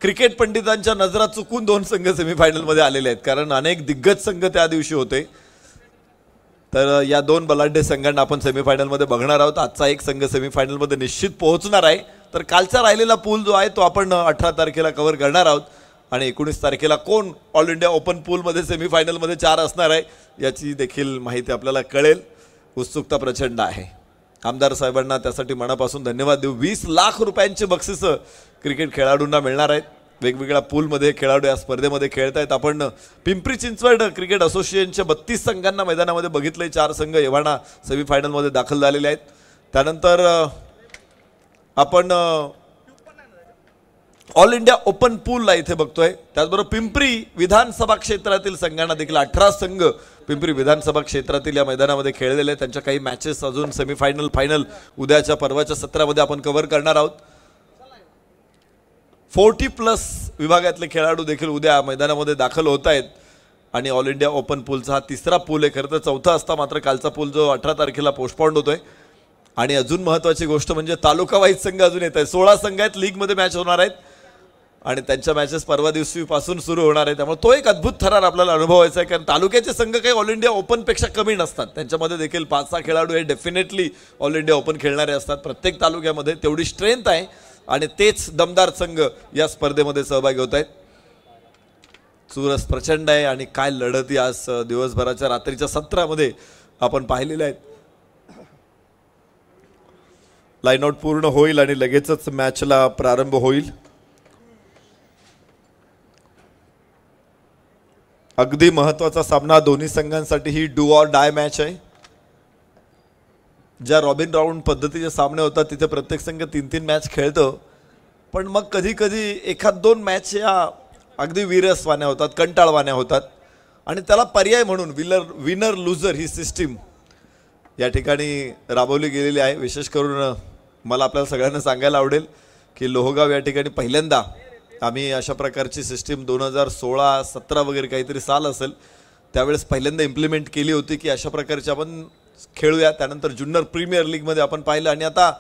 Cricket पंडितांच्या नजरा चुकून दोन संघ सेमीफायनलमध्ये आलेले आहेत, कारण अनेक दिग्गज संघ त्या दिवशी होते. तर या दोन बलाढ्य संघांना आपण सेमीफायनलमध्ये बघणार आहोत. आजचा एक संघ सेमीफायनलमध्ये निश्चित पोहोचणार आहे. तर कालचा राहिलेला पूल जो आहे तो आपण 18 तारखेला कव्हर करणार आहोत आणि 19 तारखेला कोण ऑल इंडिया ओपन पूलमध्ये सेमीफायनलमध्ये 4 असणार आहे याची देखील माहिती आपल्याला कळेल. उत्सुकता प्रचंड आहे. आमदार साहेबांना त्यासाठी मनापासून धन्यवाद देऊ. 20 लाख रुपयांचे बक्षिसं क्रिकेट खेळाडूंना मिळणार आहेत. वेगवेगळ्या पूलमध्ये खेळाडू या स्पर्धेमध्ये खेळत आहेत. आपण पिंपरी चिंचवड क्रिकेट असोसिएशनच्या 32 संघांना मैदानामध्ये बघितले. 4 संघ एव्हाना सेमीफायनलमध्ये दाखल झालेले आहेत. त्यानंतर आपण ऑल इंडिया ओपन पूलला इथे बघतोय. त्याचबरोबर पिंपरी विधानसभा क्षेत्रातील संघांना देखील 18 संघ पिंपरी विधानसभा क्षेत्रातील या मैदानामध्ये खेळलेले आहेत. त्यांच्या काही मॅचेस अजून सेमीफायनल फायनल उद्याच्या परवाच्या सत्रामध्ये आपण कव्हर करणार आहोत. 40+ विभागातले खेळाडू देखील उद्या मैदानामध्ये दाखल होत आहेत आणि ऑल इंडिया ओपन पूलचा हा तिसरा पूल आहे. खरं तर चौथा असता, मात्र कालचा पूल जो 18 तारखेला पोस्टपॉन्ड होतोय. आणि अजून महत्त्वाची गोष्ट म्हणजे तालुका वाईज संघ अजून येत आहेत. 16 संघ आहेत, लीगमध्ये मॅच होणार आहेत आणि त्यांच्या मॅचेस परवा दिवशीपासून सुरू होणार आहे. त्यामुळे तो एक अद्भुत थरार आपल्याला अनुभवायचा आहे, कारण तालुक्याचे संघ काही ऑल इंडिया ओपनपेक्षा कमी नसतात. त्यांच्यामध्ये देखील 5-6 खेळाडू हे डेफिनेटली ऑल इंडिया ओपन खेळणारे असतात. प्रत्येक तालुक्यामध्ये तेवढी स्ट्रेंथ आहे आणि तेच दमदार संघ या स्पर्धेमध्ये सहभागी होत आहेत. चुरस प्रचंड आहे आणि काय लढती आज दिवसभराच्या रात्रीच्या सत्रामध्ये आपण पाहिलेल्या आहेत. लाईनआउट पूर्ण होईल आणि लगेचच मॅचला प्रारंभ होईल. अगदी महत्त्वाचा सामना दोन्ही संघांसाठी ही डू ऑर डाय मॅच आहे. ज्या रॉबिन राऊंड पद्धतीचे सामने होतात तिथे प्रत्येक संघ 3-3 मॅच खेळतो, पण मग कधी कधी एखाद 2 मॅच या अगदी विरसवाण्या होतात, कंटाळवाण्या होतात आणि त्याला पर्याय म्हणून विनर लुझर ही सिस्टीम या ठिकाणी राबवली गेलेली आहे. विशेष करून मला आपल्याला सगळ्यांना सांगायला आवडेल की लोहगाव या ठिकाणी पहिल्यांदा आम्ही अशा प्रकारची सिस्टीम 2016-17 वगैरे काहीतरी साल असेल त्यावेळेस पहिल्यांदा इम्प्लिमेंट केली होती की अशा प्रकारची आपण खेळूया. त्यानंतर ज्युनियर प्रीमियर लीगमध्ये आपण पाहिलं आणि आता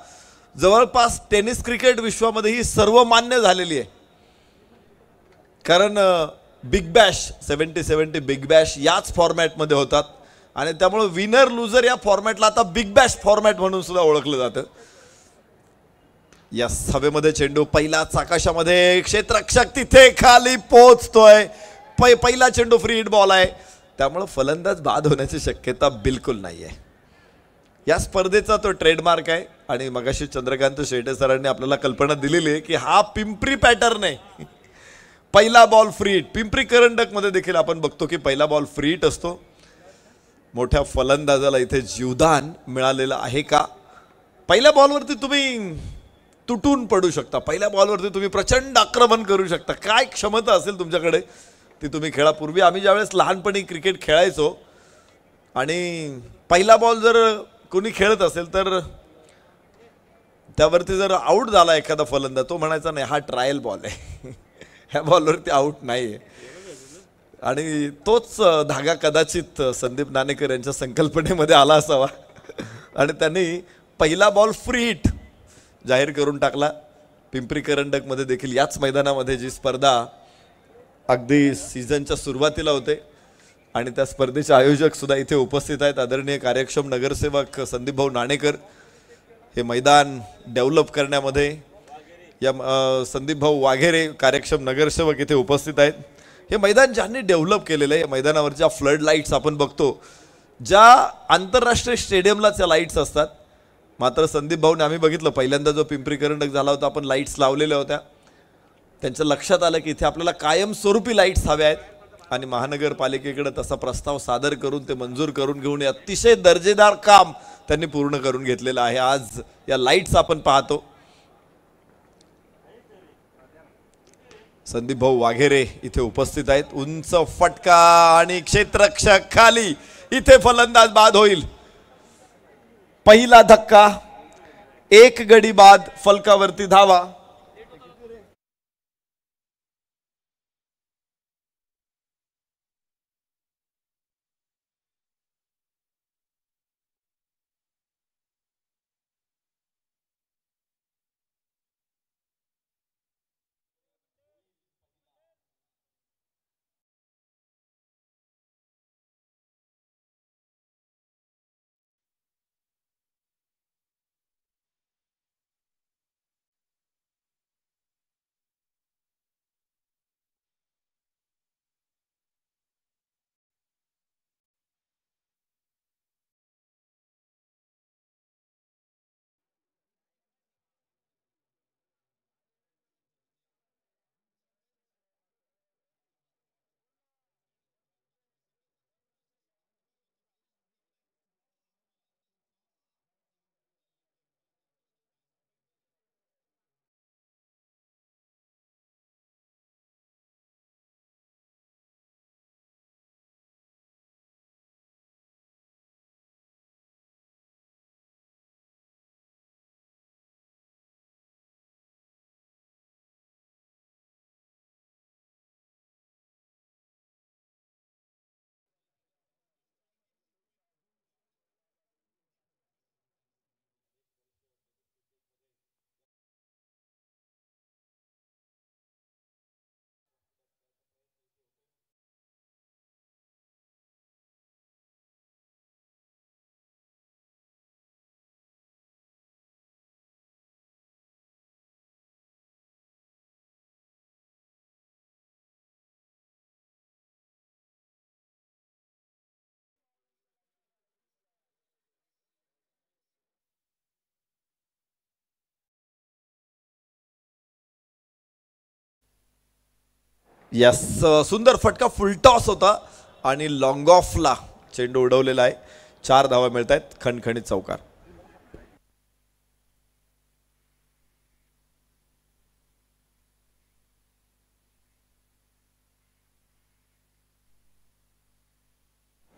जवळपास टेनिस क्रिकेट विश्वामध्ये ही सर्वमान्य झालेली आहे. कारण बिग बॅश 70-70 बिग बॅश याच फॉर्मॅटमध्ये होतात आणि त्यामुळे विनर लुझर या फॉर्मॅटला आता बिग बॅश फॉर्मॅट म्हणून सुद्धा ओळखलं जातं. या हवेमध्ये चेंडू पहिलाच आकाशामध्ये, क्षेत्ररक्षक तिथे खाली पोहोचतोय. पहिला चेंडू फ्री हिट बॉल आहे, त्यामुळे फलंदाज बाद होण्याची शक्यता बिलकुल नाही आहे. या स्पर्धेचा तो ट्रेडमार्क आहे आणि मगाशी चंद्रकांत शेटे सरांनी आपल्याला कल्पना दिलेली आहे की हा पिंपरी पॅटर्न आहे. पहिला बॉल फ्री हिट. पिंपरी करंडकमध्ये देखील आपण बघतो की पहिला बॉल फ्री हिट असतो. मोठ्या फलंदाजाला इथे जीवदान मिळालेलं आहे का? पहिल्या बॉलवरती तुम्ही तुटून पडू शकता, पहिल्या बॉलवरती तुम्ही प्रचंड आक्रमण करू शकता. काय क्षमता असेल तुमच्याकडे ती तुम्ही खेळा. पूर्वी आम्ही ज्यावेळेस लहानपणी क्रिकेट खेळायचो आणि पहिला बॉल जर कोणी खेळत असेल तर त्यावरती जर आऊट झाला एखादा फलंदाज, तो म्हणायचा नाही हा ट्रायल बॉल आहे, ह्या बॉलवरती आऊट नाही आहे. आणि तोच धागा कदाचित संदीप नाणेकर यांच्या संकल्पनेमध्ये आला असावा आणि त्यांनी पहिला बॉल फ्री हिट जाहीर करून टाकला. पिंपरी करंडकमध्ये देखील याच मैदानामध्ये जी स्पर्धा अगदी सीझनच्या सुरुवातीला होते आणि त्या स्पर्धेचे आयोजक सुद्धा इथे उपस्थित आहेत. आदरणीय कार्यक्षम नगरसेवक संदीप भाऊ नाणेकर हे मैदान डेव्हलप करण्यामध्ये, या संदीप भाऊ वाघेरे कार्यक्षम नगरसेवक इथे उपस्थित आहेत. हे मैदान ज्यांनी डेव्हलप केलेलं आहे, या मैदानावरच्या फ्लड लाईट्स आपण बघतो, ज्या आंतरराष्ट्रीय स्टेडियमला लाईट्स असतात, मात्र संदीप भाऊने आम्ही बघितलं पहिल्यांदा जो पिंपरी करंडक झाला होता आपण लाईट्स लावलेल्या होत्या. त्यांच्या लक्षात आलं की इथे आपल्याला कायमस्वरूपी लाईट्स हव्या आहेत आणि महानगरपालिकेकडे तसा प्रस्ताव सादर करून ते मंजूर करून घेऊन अतिशय दर्जेदार काम त्यांनी पूर्ण करून घेतलेलं आहे. आज या लाईट्स आपण पाहतो. संदीप भाऊ वाघेरे इथे उपस्थित आहेत. उंच फटका आणि क्षेत्ररक्षक खाली, इथे फलंदाज बाद होईल. पहिला धक्का, एक गडी बाद, फलकावरती धावा. यस, सुंदर फटका, फुल टॉस होता आणि लॉंग ऑफला चेंडू उडवलेला आहे. 4 धावा मिळत आहेत, खणखणीत चौकार.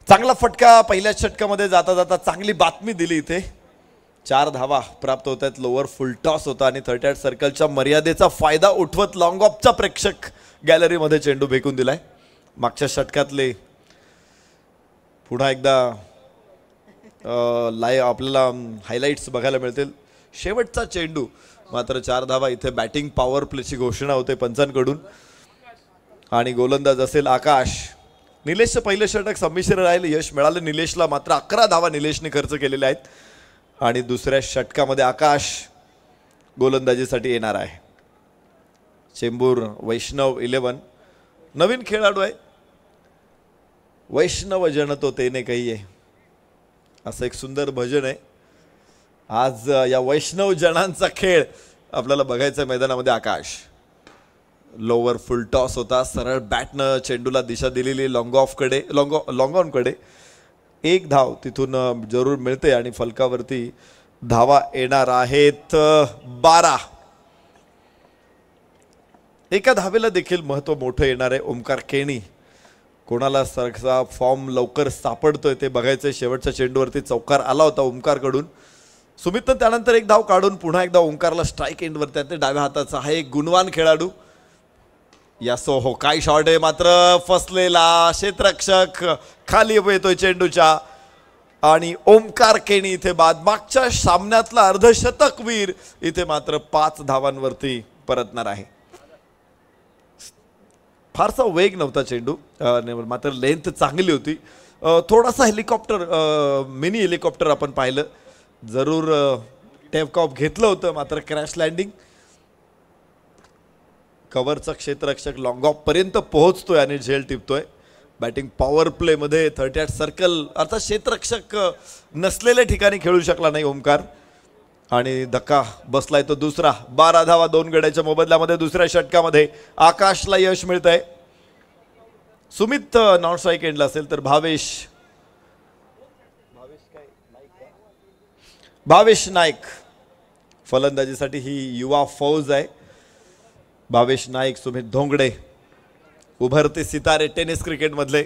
चांगला फटका पहिल्या षटकामध्ये जाता जाता चांगली बातमी दिली इथे. 4 धावा प्राप्त होत आहेत. लोअर फुल टॉस होता आणि 38 सर्कलच्या मर्यादेचा फायदा उठवत लॉंग ऑफचा प्रेक्षक गॅलरीमध्ये चेंडू फेकून दिलाय. मागच्या षटकातले पुन्हा एकदा लाईव्ह आपल्याला हायलाइट्स बघायला मिळतील. शेवटचा चेंडू मात्र 4 धावा. इथे बॅटिंग पॉवर प्लेची घोषणा होते पंचांकडून आणि गोलंदाज असेल आकाश. निलेशचं पहिलं षटक संमिश्र राहिलं, यश मिळालं निलेशला. मात्र 11 धावा निलेशने खर्च केलेल्या आहेत आणि दुसऱ्या षटकामध्ये आकाश गोलंदाजीसाठी येणार आहे. चेंबूर वैष्णव 11 नवीन खेळाडू आहे. वैष्णव जन तो तेने कही आहे असं एक सुंदर भजन आहे. आज या वैष्णव जनांचा खेळ आपल्याला बघायचा मैदानामध्ये. आकाश लोअर फुल टॉस होता. सरळ बॅटनं चेंडूला दिशा दिलेली लॉंग ऑफकडे, लॉंग ऑनकडे. 1 धाव तिथून जरूर मिळते आणि फलकावरती धावा येणार आहेत 12. एका धावेला देखील महत्व मोठं येणार आहे. ओमकार केणी कोणाला सारखा फॉर्म लवकर सापडतोय ते बघायचंय. शेवटच्या चेंडूवरती चौकार आला होता ओमकारकडून. सुमितनं त्यानंतर 1 धाव काढून पुन्हा एकदा ओमकारला स्ट्राईक एंडवरती आहे. ते डाव्या हाताचा हा एक गुणवान खेळाडू. यासो हो, काय शॉट आहे मात्र फसलेला. क्षेत्ररक्षक खाली येतोय चेंडूच्या आणि ओमकार केणी इथे बाद. मागच्या सामन्यातला अर्धशतकवीर इथे मात्र 5 धावांवरती परतणार आहे. फारसा वेग नव्हता चेंडू, मात्र लेंथ चांगली होती. थोडासा हेलिकॉप्टर, मिनी हेलिकॉप्टर आपण पाहिलं. जरूर टेपकॉप घेतलं होतं मात्र क्रॅश लँडिंग. कव्हरचा क्षेत्ररक्षक लॉंग ऑफ पर्यंत पोहोचतोय आणि झेल टिपतोय. बॅटिंग पॉवर प्ले मध्ये 38 सर्कल अर्थात क्षेत्ररक्षक नसलेल्या ठिकाणी खेळू शकला नाही ओमकार आणि धक्का बसलाय तो दुसरा. 12 धावा 2 गड्याच्या मोबदल्यामध्ये दुसऱ्या षटकामध्ये आकाशला यश मिळत आहे. सुमित नॉन स्ट्राईक एंडला असेल तर भावेश नाईक फलंदाजीसाठी ही युवा फौज आहे. भावेश नाईक, सुमित धोंगडे उभरते सितारे टेनिस क्रिकेट मधले.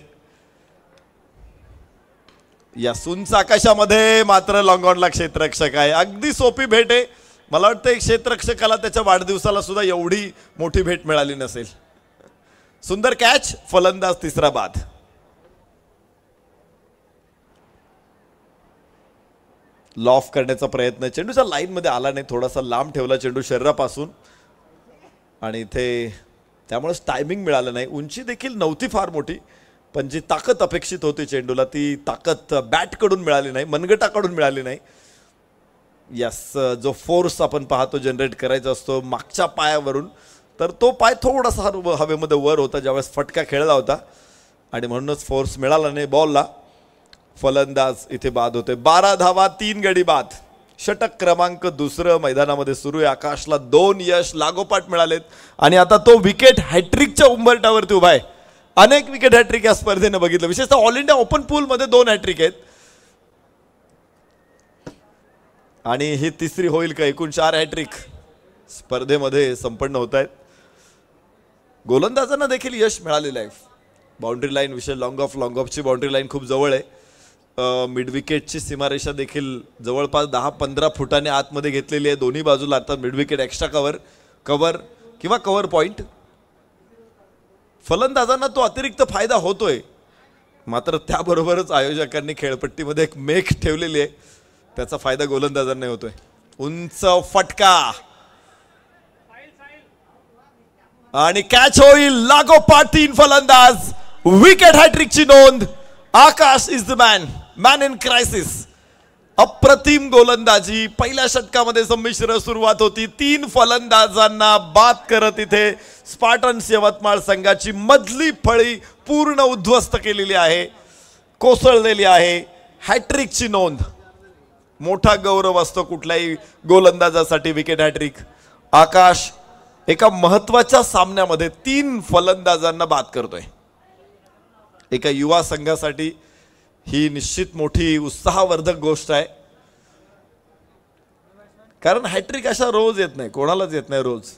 या सुंच आकाशामध्ये मात्र लॉंग ऑनला क्षेत्ररक्षक आहे. अगदी सोपी भेट आहे. मला वाटतं एक क्षेत्ररक्षकाला त्याच्या वाढदिवसाला सुद्धा एवढी मोठी भेट मिळाली नसेल. सुंदर कॅच, फलंदाज तिसरा बाद. लॉफ करण्याचा प्रयत्न चेंडूच्या लाईन मध्ये आला नाही. थोडासा लांब ठेवला चेंडू शरीरापासून आणि इथे त्यामुळेच टायमिंग मिळालं नाही. उंची देखील नव्हती फार मोठी पण जी ताकद अपेक्षित होती चेंडूला ती ताकद बॅटकडून मिळाली नाही, मनगटाकडून मिळाली नाही. यस, जो फोर्स आपण पाहतो जनरेट करायचा असतो मागच्या पायावरून, तर तो पाय थोडासा हवेमध्ये वर होता ज्यावेळेस फटका खेळला होता आणि म्हणूनच फोर्स मिळाला नाही बॉलला. फलंदाज इथे बाद होते. 12 धावा 3 गडी बाद. षटक क्रमांक 2 मैदानामध्ये सुरू आहे. आकाशला 2 यश लागोपाठ मिळालेत आणि आता तो विकेट हॅट्रिकच्या उंबरठ्यावरती उभा आहे. अनेक विकेट हॅट्रिक या स्पर्धेने बघितलं, विशेषतः ऑल इंडिया ओपन पूल मध्ये 2 हॅट्रिक आहेत आणि ही तिसरी होईल का? एकूण 4 हॅट्रिक स्पर्धेमध्ये संपन्न होत आहेत. गोलंदाजांना देखील यश मिळालेलं आहे. बाउंड्री लाईन विषय लॉंग ऑफची बाउंड्री लाईन खूप जवळ आहे. मिड विकेटची सीमारेषा देखील जवळपास 10-15 फुटाने आतमध्ये घेतलेली आहे दोन्ही बाजूला. अर्थात मिड विकेट एक्स्ट्रा कव्हर किंवा कव्हर पॉइंट. फलंदाजांना तो अतिरिक्त फायदा होतोय मात्र त्याबरोबरच आयोजकांनी खेळपट्टीमध्ये एक मेख ठेवलेली आहे, त्याचा फायदा गोलंदाजांना होतोय. उंच फटका आणि कॅच होईल लागोपाठ. 3 फलंदाज, विकेट हॅट्रिकची नोंद. Akash is the man in crisis. अप्रतिम गोलंदाजी. पहिल्या षटकामध्ये संमिश्र सुरुवात होती. 3 फलंदाजांना बाद करत इथे स्पार्टन्स यवतमाळ संघाची मधली फळी पूर्ण उद्ध्वस्त केलेली आहे, कोसळलेली आहे. हॅट्रिकची नोंद, मोठा गौरव असतो कुठल्याही गोलंदाजासाठी विकेट हॅट्रिक. आकाश एका महत्वाच्या सामन्यामध्ये 3 फलंदाजांना बाद करतोय. एका युवा संघासाठी ही निश्चित मोठी उत्साहवर्धक गोष्ट आहे, कारण हॅट्रिक अशा रोज येत नाही, कोणालाच येत नाही रोज.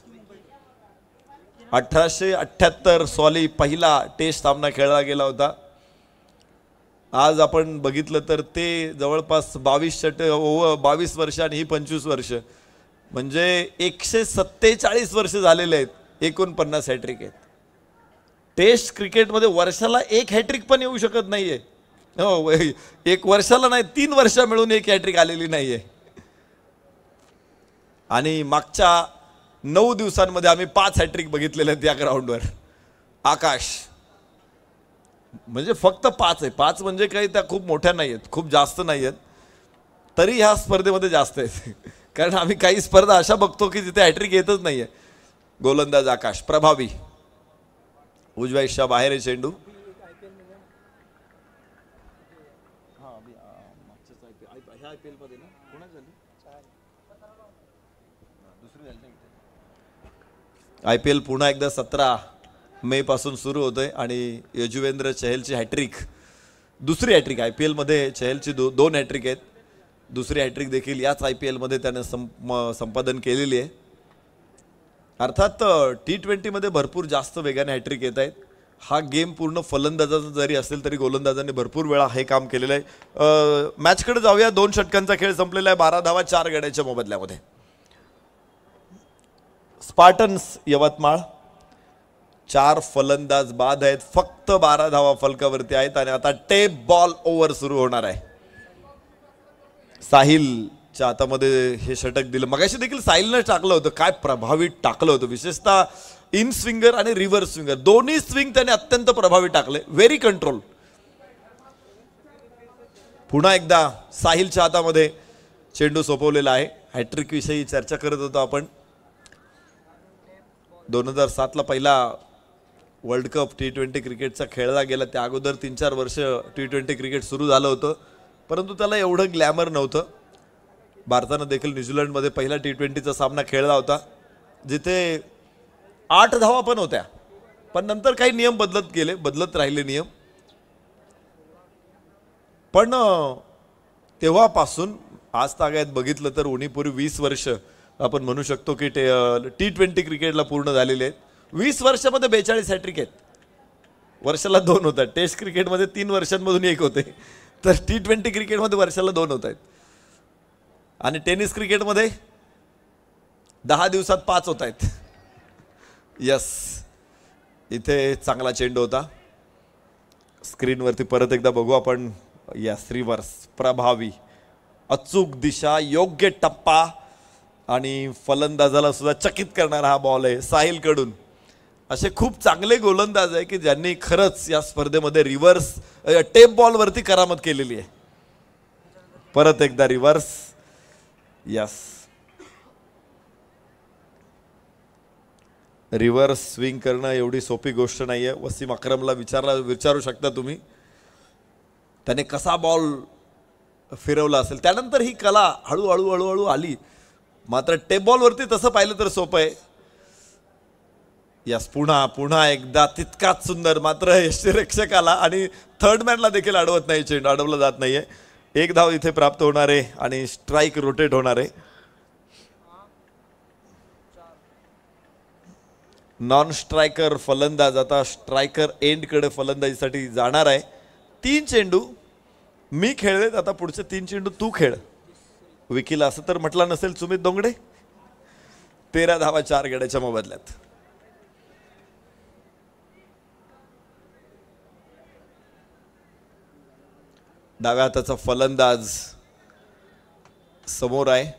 1878 साली पहिला टेस्ट सामना खेळला गेला होता. आज आपण बघितलं तर ते जवळपास 22 वर्ष आणि ही 25 वर्ष, म्हणजे 147 वर्ष झालेले आहेत. 49 हॅट्रिक आहेत. टेस्ट क्रिकेटमध्ये वर्षाला एक हॅट्रिक पण येऊ शकत नाहीये. हो, एक वर्षाला नाही, 3 वर्ष मिळून एक हॅट्रिक आलेली नाहीये. आणि मागच्या 9 दिवसांमध्ये आम्ही 5 हॅट्रिक बघितलेले आहेत या ग्राउंडवर. आकाश म्हणजे फक्त 5 आहे. 5 म्हणजे काही त्या खूप मोठ्या नाही आहेत, खूप जास्त नाही आहेत, तरी ह्या स्पर्धेमध्ये जास्त आहेत. कारण आम्ही काही स्पर्धा अशा बघतो की जिथे हॅट्रिक येतच नाहीये. गोलंदाज आकाश प्रभावी, उजव्या हिश्शा बाहेर आहे चेंडू. IPL पुन्हा एकदा 17 मे पासून सुरू होतोय आणि यजुवेंद्र चहलची हॅट्रिक, दुसरी हॅट्रिक. IPL मध्ये चहलची 2 हॅट्रिक आहेत. दुसरी हॅट्रिक देखील याच IPL मध्ये त्याने संपादन केलेली आहे. अर्थात T20 मध्ये भरपूर जास्त वेगाने हॅट्रिक येत आहेत. हा गेम पूर्ण फलंदाजाचा जरी असेल तरी गोलंदाजांनी भरपूर वेळा हे काम केलेलं आहे. मॅचकडे जाऊया. 2 षटकांचा खेळ संपलेला आहे. 12 धावा 4 गड्याच्या मोबदल्यामध्ये. स्पार्टन्स यवतमाळ 4 फलंदाज बाद आहेत, फक्त 12 धावा फलकावरती आहेत. आणि आता टेप बॉल ओव्हर सुरू होणार आहे. साहिलच्या हातामध्ये हे षटक दिलं. मगाशी देखील साहिलनं टाकलं होतं, काय प्रभावी टाकलं होतं. विशेषतः इन स्विंगर आणि रिव्हर्स स्विंगर दोन्ही स्विंग त्याने अत्यंत प्रभावी टाकले. Very control. पुन्हा एकदा साहिलच्या हातामध्ये चेंडू सोपवलेला आहे. हॅट्रिक विषयी चर्चा करत होतो आपण. 2007ला पहिला वर्ल्ड कप T20 क्रिकेटचा खेळला गेला. त्या अगोदर 3-4 वर्ष T20 क्रिकेट सुरू झालं होतं, परंतु त्याला एवढं ग्लॅमर नव्हतं. भारतानं देखील न्यूझीलंडमध्ये पहिला T20चा सामना खेळला होता, जिथे 8 धावा पण होत्या. पण नंतर काही नियम बदलत राहिले नियम. पण तेव्हापासून आज तागायत बघितलं तर उणीपूर्वी 20 वर्ष आपण म्हणू शकतो की T20 क्रिकेटला पूर्ण झालेले आहेत. 20 वर्षामध्ये 42 हॅट्रिक आहेत. वर्षाला 2 होतात. टेस्ट क्रिकेटमध्ये 3 वर्षांमधून 1 होते, तर T20 क्रिकेटमध्ये वर्षाला 2 होत आहेत. आणि टेनिस क्रिकेटमध्ये 10 दिवसात 5 होत आहेत. यस, इथे चांगला चेंडू होता. स्क्रीनवरती परत एकदा बघू आपण. यस, रिव्हर्स प्रभावी, अचूक दिशा, योग्य टप्पा आणि फलंदाजाला सुद्धा चकित करणारा हा बॉल आहे साहिल कडून. असे खूप चांगले गोलंदाज आहे की ज्यांनी खरंच या स्पर्धेमध्ये रिव्हर्स टेप बॉलवरती करामत केलेली आहे. परत एकदा रिव्हर्स. यस, रिव्हर्स स्विंग करणं एवढी सोपी गोष्ट नाहीये. वसीम अक्रमला विचारू शकता तुम्ही, त्याने कसा बॉल फिरवला असेल. त्यानंतर ही कला हळूहळू आली. मात्र टेप बॉलवरती तसं पाहिलं तर सोपं आहे. यस, पुन्हा एकदा तितकाच सुंदर. मात्र यष्टीरक्षकाला आणि थर्ड मॅनला देखील अडवत नाही, चेंडू अडवला जात नाहीये. 1 धाव इथे प्राप्त होणार आहे आणि स्ट्राईक रोटेट होणार आहे. नॉन स्ट्रायकर फलंदाज आता स्ट्रायकर एंडकडे फलंदाजीसाठी जाणार आहे. 3 चेंडू मी खेळलेत, आता पुढचे 3 चेंडू तू खेळ. विकीला असं तर म्हटलं नसेल सुमित दोंगडे. 13 धावा 4 गड्याच्या मोबदल्यात. डाव्या हाताचा फलंदाज समोर आहे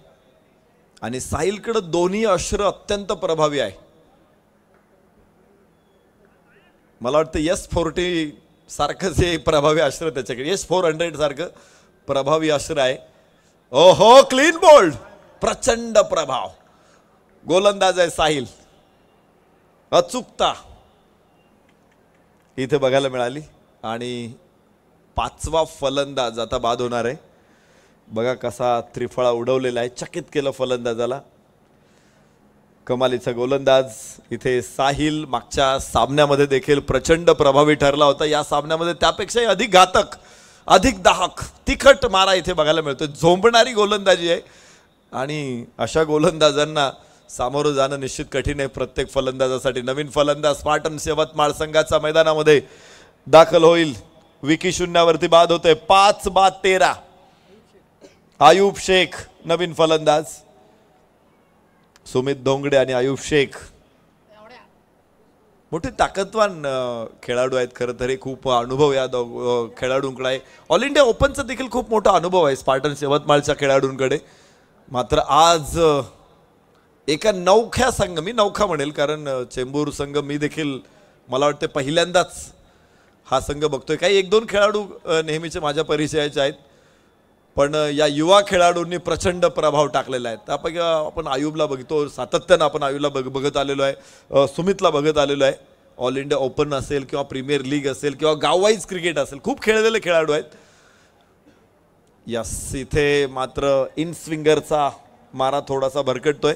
आणि साहिलकडे दोन्ही अश्र अत्यंत प्रभावी आहे. मला वाटतं S40 सारखंच हे प्रभावी अश्र त्याच्याकडे, S400 सारखं प्रभावी अश्र आहे. ओहो, क्लीन बोल्ड, प्रचंड प्रभाव. गोलंदाज आहे साहिल. अचूकता इथे बघायला मिळाली आणि 5वा फलंदाज आता बाद होणार आहे. बघा कसा त्रिफळा उडवलेला आहे, चकित केलं फलंदाजाला. कमालीचा गोलंदाज इथे साहिल मागच्या सामन्यामध्ये देखील प्रचंड प्रभावी ठरला होता. या सामन्यामध्ये त्यापेक्षाही अधिक घातक, अधिक दाहक, तिखट मारा इथे बघायला मिळतो. झोंबणारी गोलंदाजी आहे आणि अशा गोलंदाजांना सामोरं जाणं निश्चित कठीण आहे प्रत्येक फलंदाजासाठी. नवीन फलंदाज स्पार्टन्स यवतमाळ संघाच्या मैदानामध्ये दाखल होईल. विकी शून्यावरती बाद होते. 5-13. आयुब शेख नवीन फलंदाज. सुमित धोंगडे आणि आयुब शेख मोठे ताकदवान खेळाडू आहेत. खरं तर खूप अनुभव या खेळाडूंकडे आहे. ऑल इंडिया ओपनचा देखील खूप मोठा अनुभव आहे स्पार्टन्स यवतमाळच्या खेळाडूंकडे. मात्र आज एका नौख्या संघ, मी नौखा म्हणेल कारण चेंबूर संघ मी देखील मला वाटते पहिल्यांदाच हा संघ बघतोय. काही एक दोन खेळाडू नेहमीचे माझ्या परिचयाचे आहेत, पण या युवा खेळाडूंनी प्रचंड प्रभाव टाकलेला आहे. त्यापैकी आपण आयुबला बघतो, सातत्यानं आपण आयुबला बघत आलेलो आहे, सुमितला बघत आलेलो आहे. ऑल इंडिया ओपन असेल किंवा प्रीमियर लीग असेल किंवा गाववाईज क्रिकेट असेल, खूप खेळलेले खेळाडू आहेत. यस, इथे मात्र इन स्विंगरचा मारा थोडासा भरकटतोय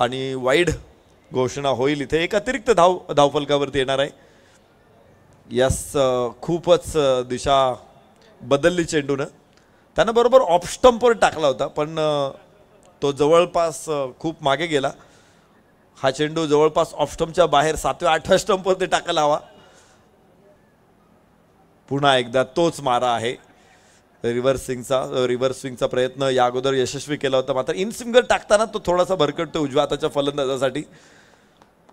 आणि वाईड घोषणा होईल. इथे एक अतिरिक्त धावफलकावरती येणार आहे. यस, खूपच दिशा बदलली चेंडूनं. त्यानं बरोबर ऑफ स्टंपवर टाकला होता, पण तो जवळपास खूप मागे गेला. हा चेंडू जवळपास ऑफ स्टंपच्या बाहेर 7व्या-8व्या स्टंपवरती टाकायला हवा. पुन्हा एकदा तोच मारा आहे. रिव्हर्स स्विंगचा प्रयत्न या अगोदर यशस्वी केला होता, मात्र इन स्विंगर टाकताना तो थोडासा भरकटतो उजव्या हाताच्या फलंदाजासाठी.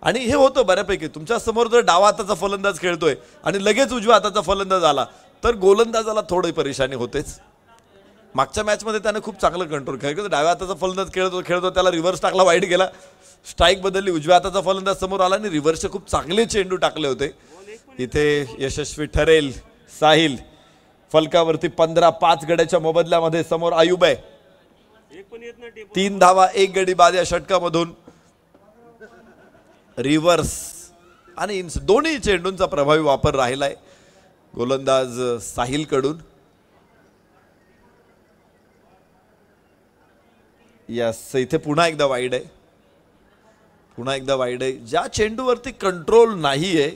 आणि हे होतं बऱ्यापैकी, तुमच्या समोर जर डावा हाताचा फलंदाज खेळतोय आणि लगेच उजव्या हाताचा फलंदाज आला तर गोलंदाजाला थोडी परेशानी होतेच. मागच्या मॅचमध्ये त्याने खूप चांगलं कंट्रोल केलं. डाव्या हाताचा फलंदाज खेळतो त्याला रिव्हर्स टाकला, वाईट गेला, स्ट्राईक बदलली, उजव्या हाताचा फलंदाज समोर आला आणि रिव्हर्सचे खूप चांगले चेंडू टाकले होते. इथे यशस्वी ठरेल साहिल. फलकावरती 15-5 गड्याच्या मोबदल्यामध्ये समोर आयुब आहे. 3 धावा 1 गडी बाद या षटकामधून. रिव्हर्स आणि दोन्ही चेंडूंचा प्रभावी वापर राहिलाय गोलंदाज साहिल कडून. यस, इथे पुन्हा एकदा वाईड आहे, पुन्हा एकदा वाईड आहे. ज्या चेंडूवरती कंट्रोल नाहीये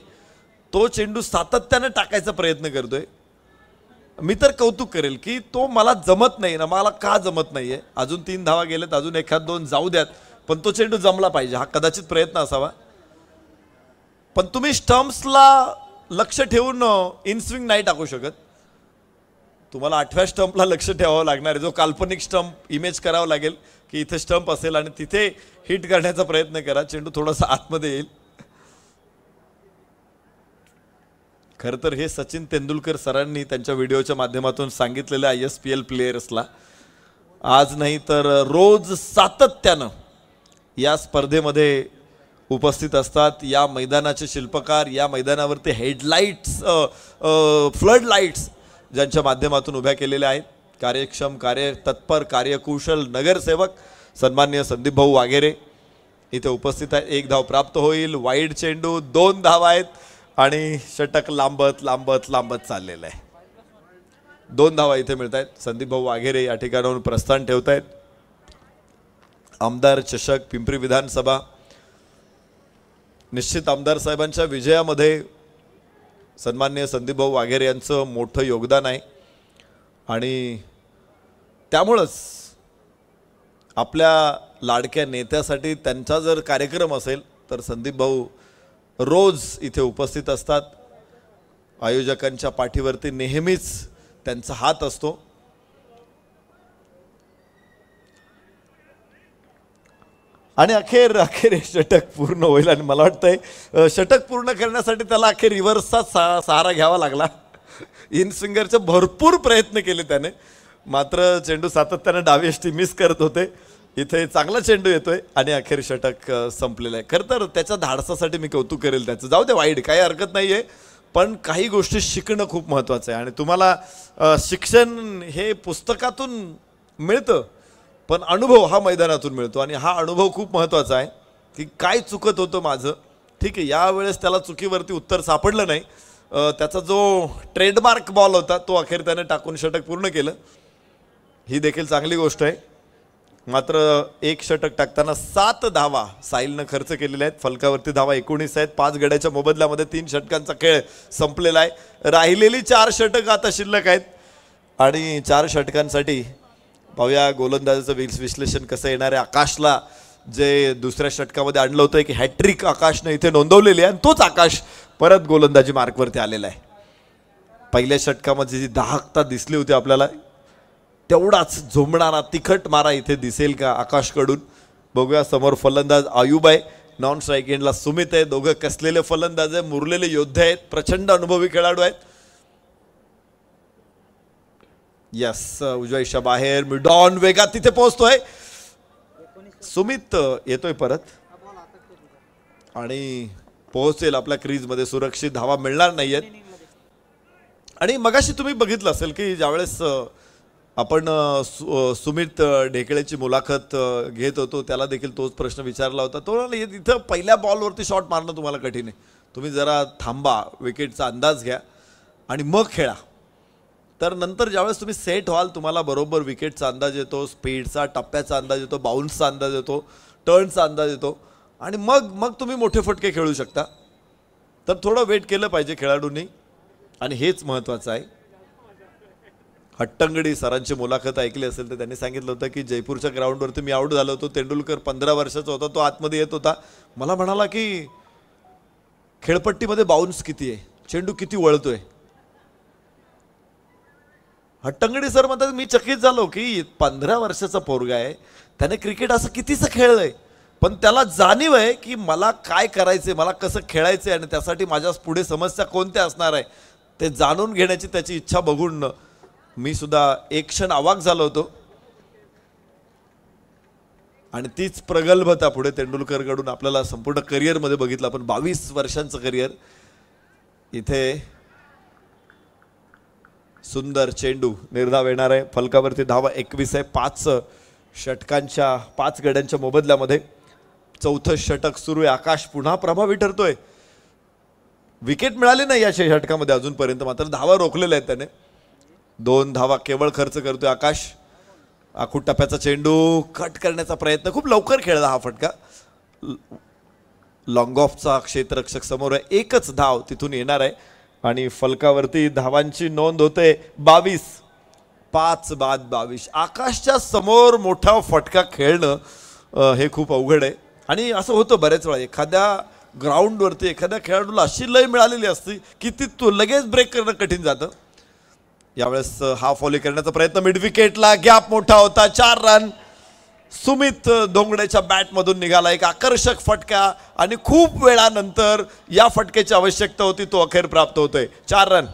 तो चेंडू सातत्याने टाकायचा प्रयत्न करतोय. मी तर कौतुक करेल की तो मला जमत नाही ना, मला का जमत नाहीये. अजून 3 धावा गेलेत, अजून 1-2 जाऊ द्यात, पण तो चेंडू जमला पाहिजे. हा कदाचित प्रयत्न असावा. पण तुम्ही स्टंप्सला लक्ष ठेवून इन स्विंग नाही टाकू शकत. तुम्हाला 8व्या स्टंपला लक्ष ठेवावं लागणार आहे. जो काल्पनिक स्टंप इमेज करावा लागेल की इथे स्टंप असेल आणि तिथे हिट करण्याचा प्रयत्न करा. चेंडू थोडासा आतमध्ये येईल. खरं तर हे सचिन तेंडुलकर सरांनी त्यांच्या व्हिडिओच्या माध्यमातून सांगितलेलं ISPL प्लेयर्सला, आज नाही तर रोज सातत्यानं या स्पर्धेमध्ये उपस्थित असतात. या मैदानाचे शिल्पकार, या मैदानावरती हेडलाईट्स, फ्लड लाईट्स ज्यांच्या माध्यमातून उभ्या केलेल्या आहेत. कार्यक्षम, कार्यतत्पर, कार्यकुशल नगरसेवक सन्माननीय संदीप भाऊ वाघेरे इथे उपस्थित आहेत. 1 धाव प्राप्त होईल. वाईड चेंडू, 2 धावा आहेत आणि षटक लांबत लांबत लांबत चाललेलं आहे. 2 धावा इथे मिळत आहेत. संदीप भाऊ वाघेरे या ठिकाणाहून प्रस्थान ठेवत आहेत. आमदार चषक पिंपरी विधानसभा, निश्चित आमदार साहेबांच्या विजयामध्ये सन्माननीय संदीप भाऊ वाघेरे यांचं मोठं योगदान आहे आणि त्यामुळंच आपल्या लाडक्या नेत्यासाठी त्यांचा जर कार्यक्रम असेल तर संदीप भाऊ रोज इथे उपस्थित असतात. आयोजकांच्या पाठीवरती नेहमीच त्यांचा हात असतो. आणि अखेर षटक पूर्ण होईल आणि मला वाटतंय षटक पूर्ण करण्यासाठी त्याला अखेर रिव्हर्सचा सहारा घ्यावा लागला. इन स्विंगरचे भरपूर प्रयत्न केले त्याने, मात्र चेंडू सातत्याने डावी यष्टी मिस करत होते. इथे चांगला चेंडू येतोय आणि अखेर षटक संपलेलं आहे. खरं तर त्याच्या धाडसासाठी मी कौतुक करेल त्याचं. जाऊ दे वाईड, काही हरकत नाही आहे, पण काही गोष्टी शिकणं खूप महत्त्वाचं आहे. आणि तुम्हाला शिक्षण हे पुस्तकातून मिळतं, पण अनुभव हा मैदानातून मिळतो आणि हा अनुभव खूप महत्त्वाचा आहे की काय चुकत होतं माझं. ठीक आहे, यावेळेस त्याला चुकीवरती उत्तर सापडलं नाही. त्याचा जो ट्रेडमार्क बॉल होता तो अखेर त्याने टाकून षटक पूर्ण केलं. ही देखील चांगली गोष्ट आहे. मात्र एक षटक टाकताना 7 धावा साहिलनं खर्च केलेल्या आहेत. फलकावरती धावा 19 आहेत. 5 गड्याच्या मोबदल्यामध्ये 3 षटकांचा खेळ संपलेला आहे. राहिलेली 4 षटक आता शिल्लक आहेत आणि 4 षटकांसाठी पाहूया गोलंदाजाचं विश्लेषण कसं येणार आहे. आकाशला जे दुसऱ्या षटकामध्ये आणलं होतं की हॅट्रिक आकाशनं इथे नोंदवलेली आहे आणि तोच आकाश परत गोलंदाजी मार्कवरती आलेला आहे. पहिल्या षटकामध्ये जी दाहकता दिसली होती आपल्याला तेवढाच झोंबणारा तिखट मारा इथे दिसेल का आकाशकडून. बघूया समोर फलंदाज आयुब आहे, नॉन स्ट्राईक एंडला सुमित आहे. दोघं कसलेले फलंदाज आहे, मुरलेले योद्धे आहेत, प्रचंड अनुभवी खेळाडू आहेत. यस उजव्या दिशा बाहेर मिडॉन वेगात तिथे पोहोचतोय. सुमित येतोय परत आणि पोहोचेल आपल्या क्रीजमध्ये. सुरक्षित धावा मिळणार नाहीयेत. आणि मगाशी तुम्ही बघितलं असेल की ज्यावेळेस आपण सुमित ढेकळेची मुलाखत घेत होतो त्याला देखील तोच प्रश्न विचारला होता. तो इथं पहिल्या बॉलवरती शॉट मारणं तुम्हाला कठीण आहे, तुम्ही जरा थांबा, विकेटचा अंदाज घ्या आणि मग खेळा. तर नंतर ज्यावेळेस तुम्ही सेट व्हाल तुम्हाला बरोबर विकेटचा अंदाज येतो, स्पीडचा टप्प्याचा अंदाज येतो, बाउन्सचा अंदाज येतो, टर्नचा अंदाज येतो आणि मग तुम्ही मोठे फटके खेळू शकता. तर थोडं वेट केलं पाहिजे खेळाडूंनी आणि हेच महत्त्वाचं आहे. हट्टंगडी सरांची मुलाखत ऐकली असेल तर त्यांनी सांगितलं होतं की जयपूरच्या ग्राउंडवरती मी आऊट झालो होतो. तेंडुलकर 15 वर्षाचा होता, तो आतमध्ये येत होता, मला म्हणाला की खेळपट्टीमध्ये बाउन्स किती आहे, चेंडू किती वळतोय. हट्टंगडी सर म्हणतात मी चकित झालो की 15 वर्षाचा पोरगा आहे, त्याने क्रिकेट असं कितीचं खेळलंय, पण त्याला जाणीव आहे की मला काय करायचंय, मला कसं खेळायचंय आणि त्यासाठी माझ्या पुढे समस्या कोणत्या असणार आहे ते जाणून घेण्याची त्याची इच्छा बघून मी सुद्धा एक क्षण अवाक झालो होतो. आणि तीच प्रगल्भता पुढे तेंडुलकरकडून आपल्याला संपूर्ण करिअरमध्ये बघितलं आपण. 22 वर्षांचं करिअर. इथे सुंदर चेंडू निर्धाव येणार आहे. फलकावरती धावा 21 आहे. 5 षटकांच्या 5 गड्यांच्या मोबदल्यामध्ये 4थं षटक सुरू आहे. आकाश पुन्हा प्रभावी ठरतोय. विकेट मिळाली नाही या षटकामध्ये अजूनपर्यंत, मात्र धावा रोखलेल्या आहेत त्याने. 2 धावा केवळ खर्च करतोय आकाश. आखूड टप्प्याचा चेंडू कट करण्याचा प्रयत्न, खूप लवकर खेळला हा फटका. लॉंग ऑफचा क्षेत्ररक्षक समोर आहे. एकच धाव तिथून येणार आहे आणि फलकावरती धावांची नोंद होते 22. 5 बाद 22. आकाशच्या समोर मोठा फटका खेळणं हे खूप अवघड आहे. आणि असं होतं बरेच वेळा एखाद्या ग्राउंडवरती एखाद्या खेळाडूला अशी लय मिळालेली असते की ती लगेच ब्रेक करणं कठीण जातं. यावेळेस हाफ व्हॉली करण्याचा प्रयत्न, मिड विकेटला गॅप मोठा होता. 4 रन सुमित धोंगडेच्या बॅटमधून निघाला. एक आकर्षक फटका आणि खूप वेळानंतर या फटक्याची आवश्यकता होती, तो अखेर प्राप्त होतोय. 4 रन.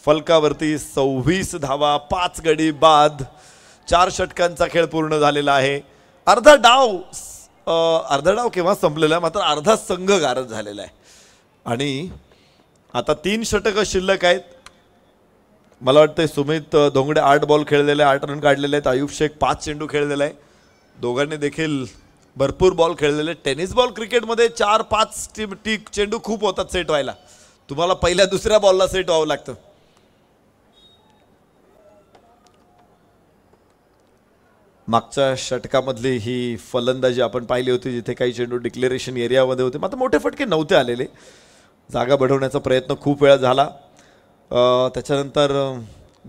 फलकावरती 26 धावा, 5 गडी बाद. 4 षटकांचा खेळ पूर्ण झालेला आहे. अर्धा डाव केव्हा संपलेला आहे, मात्र अर्धा संघ गारद झालेला आहे आणि आता 3 षटकं शिल्लक आहेत. मला वाटतं सुमित धोंगडे 8 बॉल खेळलेले, 8 रन काढलेले आहेत. आयुब शेख 5 चेंडू खेळलेला आहे. दोघांनी देखील भरपूर बॉल खेळलेले. टेनिस बॉल क्रिकेटमध्ये 4-5 चेंडू खूप होतात सेट व्हायला. तुम्हाला पहिल्या दुसऱ्या बॉलला सेट व्हावं लागतं. मागच्या षटकामधली ही फलंदाजी आपण पाहिली होती जिथे काही चेंडू डिक्लेरेशन एरियामध्ये होते, मात्र मोठे फटके नव्हते आलेले. जागा बढवण्याचा प्रयत्न खूप वेळा झाला. त्याच्यानंतर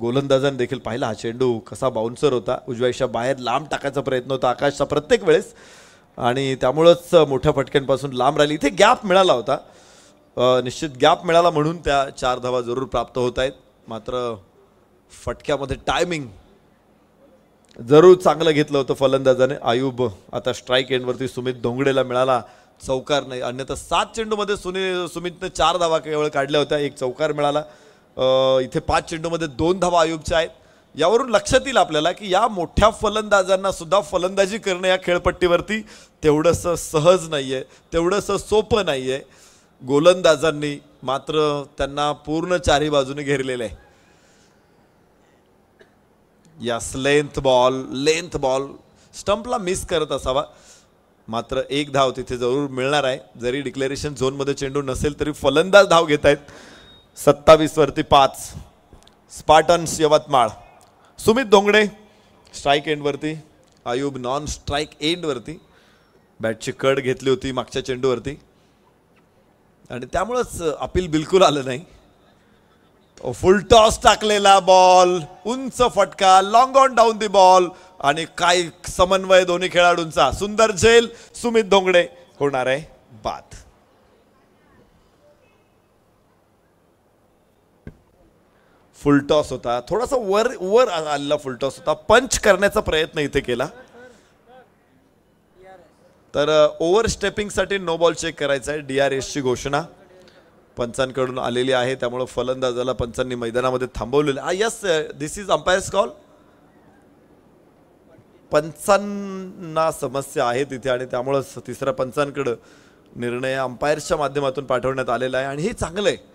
गोलंदाजांनी देखील पाहिला हा चेंडू कसा बाउन्सर होता. उजव्या दिशा बाहेर लांब टाकायचा प्रयत्न होता आकाशचा प्रत्येक वेळेस आणि त्यामुळंच मोठ्या फटक्यांपासून लांब राहिली. इथे गॅप मिळाला होता, निश्चित गॅप मिळाला म्हणून त्या 4 धावा जरूर प्राप्त होत आहेत. मात्र फटक्यामध्ये टायमिंग जरूर चांगलं घेतलं होतं फलंदाजाने. आयुब आता स्ट्राईक एंडवरती सुमित धोंगडेला मिळाला, चौकार नाही. अन्यथा 7 चेंडूमध्ये सुमितने 4 धावा केवळ काढल्या होत्या, 1 चौकार मिळाला. इथे 5 चेंडूमध्ये 2 धावा आयुबच्या आहेत. यावरून लक्षात येईल आपल्याला की या मोठ्या फलंदाजांना सुद्धा फलंदाजी करणं या खेळपट्टीवरती तेवढंसं सहज नाही आहे, तेवढंसं सोपं नाही आहे. गोलंदाजांनी मात्र त्यांना पूर्ण 4ही बाजूने घेरलेलं आहे. यास लेंथ बॉल स्टंपला मिस करत असावा, मात्र 1 धाव तिथे जरूर मिळणार आहे. जरी डिक्लेरेशन झोनमध्ये चेंडू नसेल तरी फलंदाज धाव घेत आहेत. 27 वरती 5. स्पार्टन्स यवतमाळ. सुमित धोंगडे स्ट्राईक एंडवरती आयुब नॉन स्ट्राईक एंडवरती बॅटची कड घेतली होती मागच्या चेंडूवरती आणि त्यामुळंच अपील बिलकुल आलं नाही. फुल टॉस टाकलेला बॉल, उंच फटका, long on down the ball आणि काय समन्वय दोन्ही खेळाडूंचा. सुंदर झेल, सुमित धोंगडे होणार आहे बाद. फुल टॉस होता, थोडासा वर वर आलेला फुल टॉस होता. पंच करण्याचा प्रयत्न इथे केला तर ओव्हर स्टेपिंगसाठी नो बॉल चेक करायचा आहे. DRSची घोषणा पंचांकडून आलेली आहे, त्यामुळे फलंदाजाला पंचांनी मैदानामध्ये थांबवलेले. Yes, this is umpire's call. पंचांना समस्या आहे तिथे आणि त्यामुळं तिसऱ्या पंचांकडे निर्णय अंपायर्सच्या माध्यमातून पाठवण्यात आलेला आहे आणि हे चांगलं आहे.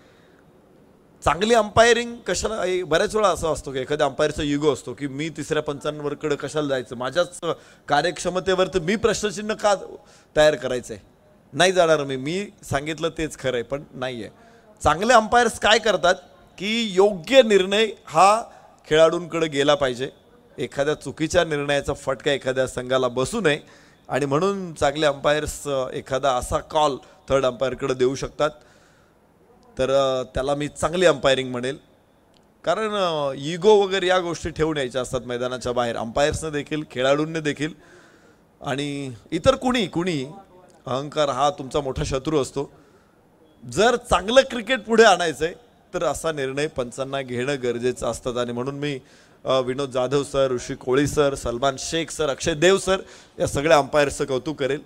चांगली अंपायरिंग कशाला, बऱ्याच वेळा असं असतो की एखाद्या अंपायरचा युगो असतो की मी तिसऱ्या पंचांवरकडे कशाला जायचं, माझ्याच कार्यक्षमतेवर तर मी प्रश्नचिन्ह का तयार करायचं आहे. नाही जाणार मी सांगितलं तेच खरं आहे, पण नाही आहे. चांगले अंपायर्स काय करतात की योग्य निर्णय हा खेळाडूंकडे गेला पाहिजे. एखाद्या चुकीच्या निर्णयाचा फटका एखाद्या संघाला बसू नये आणि म्हणून चांगले अंपायर्स एखादा असा कॉल थर्ड अंपायरकडे देऊ शकतात. तर त्याला मी चांगली अंपायरिंग म्हणेल, कारण इगो वगैरे या गोष्टी ठेवून यायच्या असतात मैदानाच्या बाहेर, अंपायर्सने देखील, खेळाडूंनी देखील आणि इतर कुणी. अहंकार हा तुमचा मोठा शत्रू असतो. जर चांगलं क्रिकेट पुढे आणायचं आहे तर असा निर्णय पंचांना घेणं गरजेचं असतं. आणि म्हणून मी विनोद जाधव सर, ऋषी कोळी सर, सलमान शेख सर, अक्षय देव सर या सगळ्या अंपायर्सचं कौतुक करेल.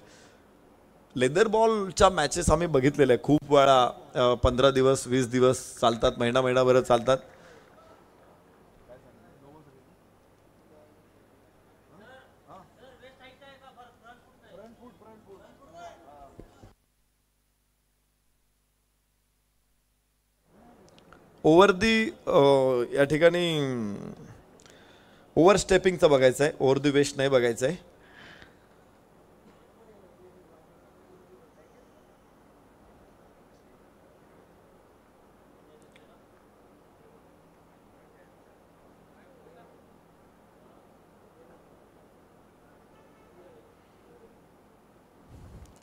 लेदर बॉलच्या मॅचेस आम्ही बघितलेल्या आहे खूप वेळा. 15 दिवस 20 दिवस चालतात, महिनाभर चालतात. ओव्हर दी या ठिकाणी ओव्हर स्टेपिंगचं बघायचं आहे, ओव्हर दी वेस्ट नाही बघायचं आहे.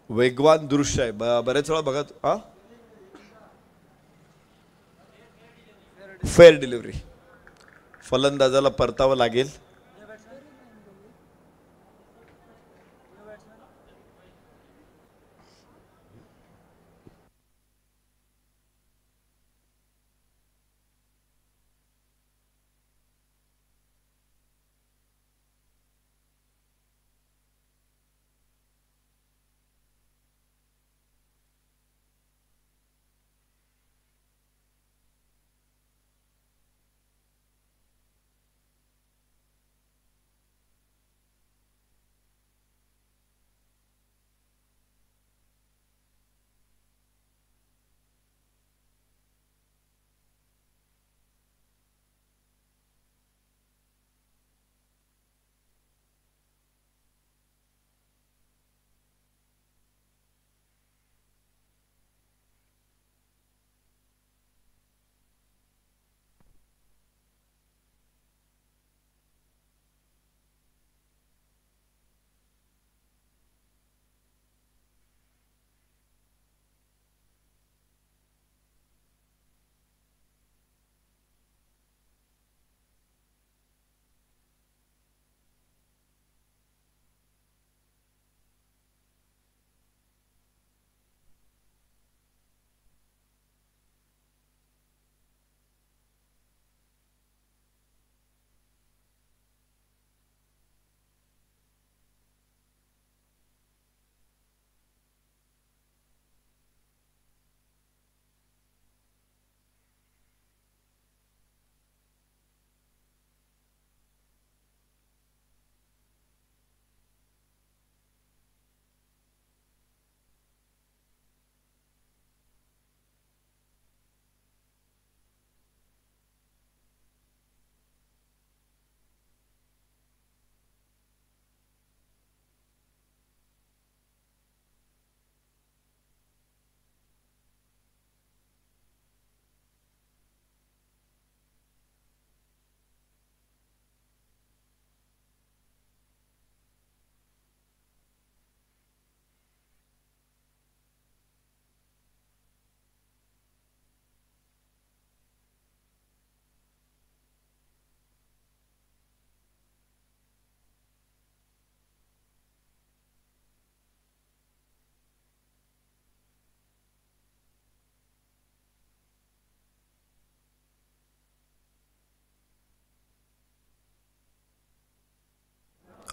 वेगवान दृश्य आहे, बरेच वेळा बघा. फेअर डिलिव्हरी, फलंदाजाला परतावं लागेल.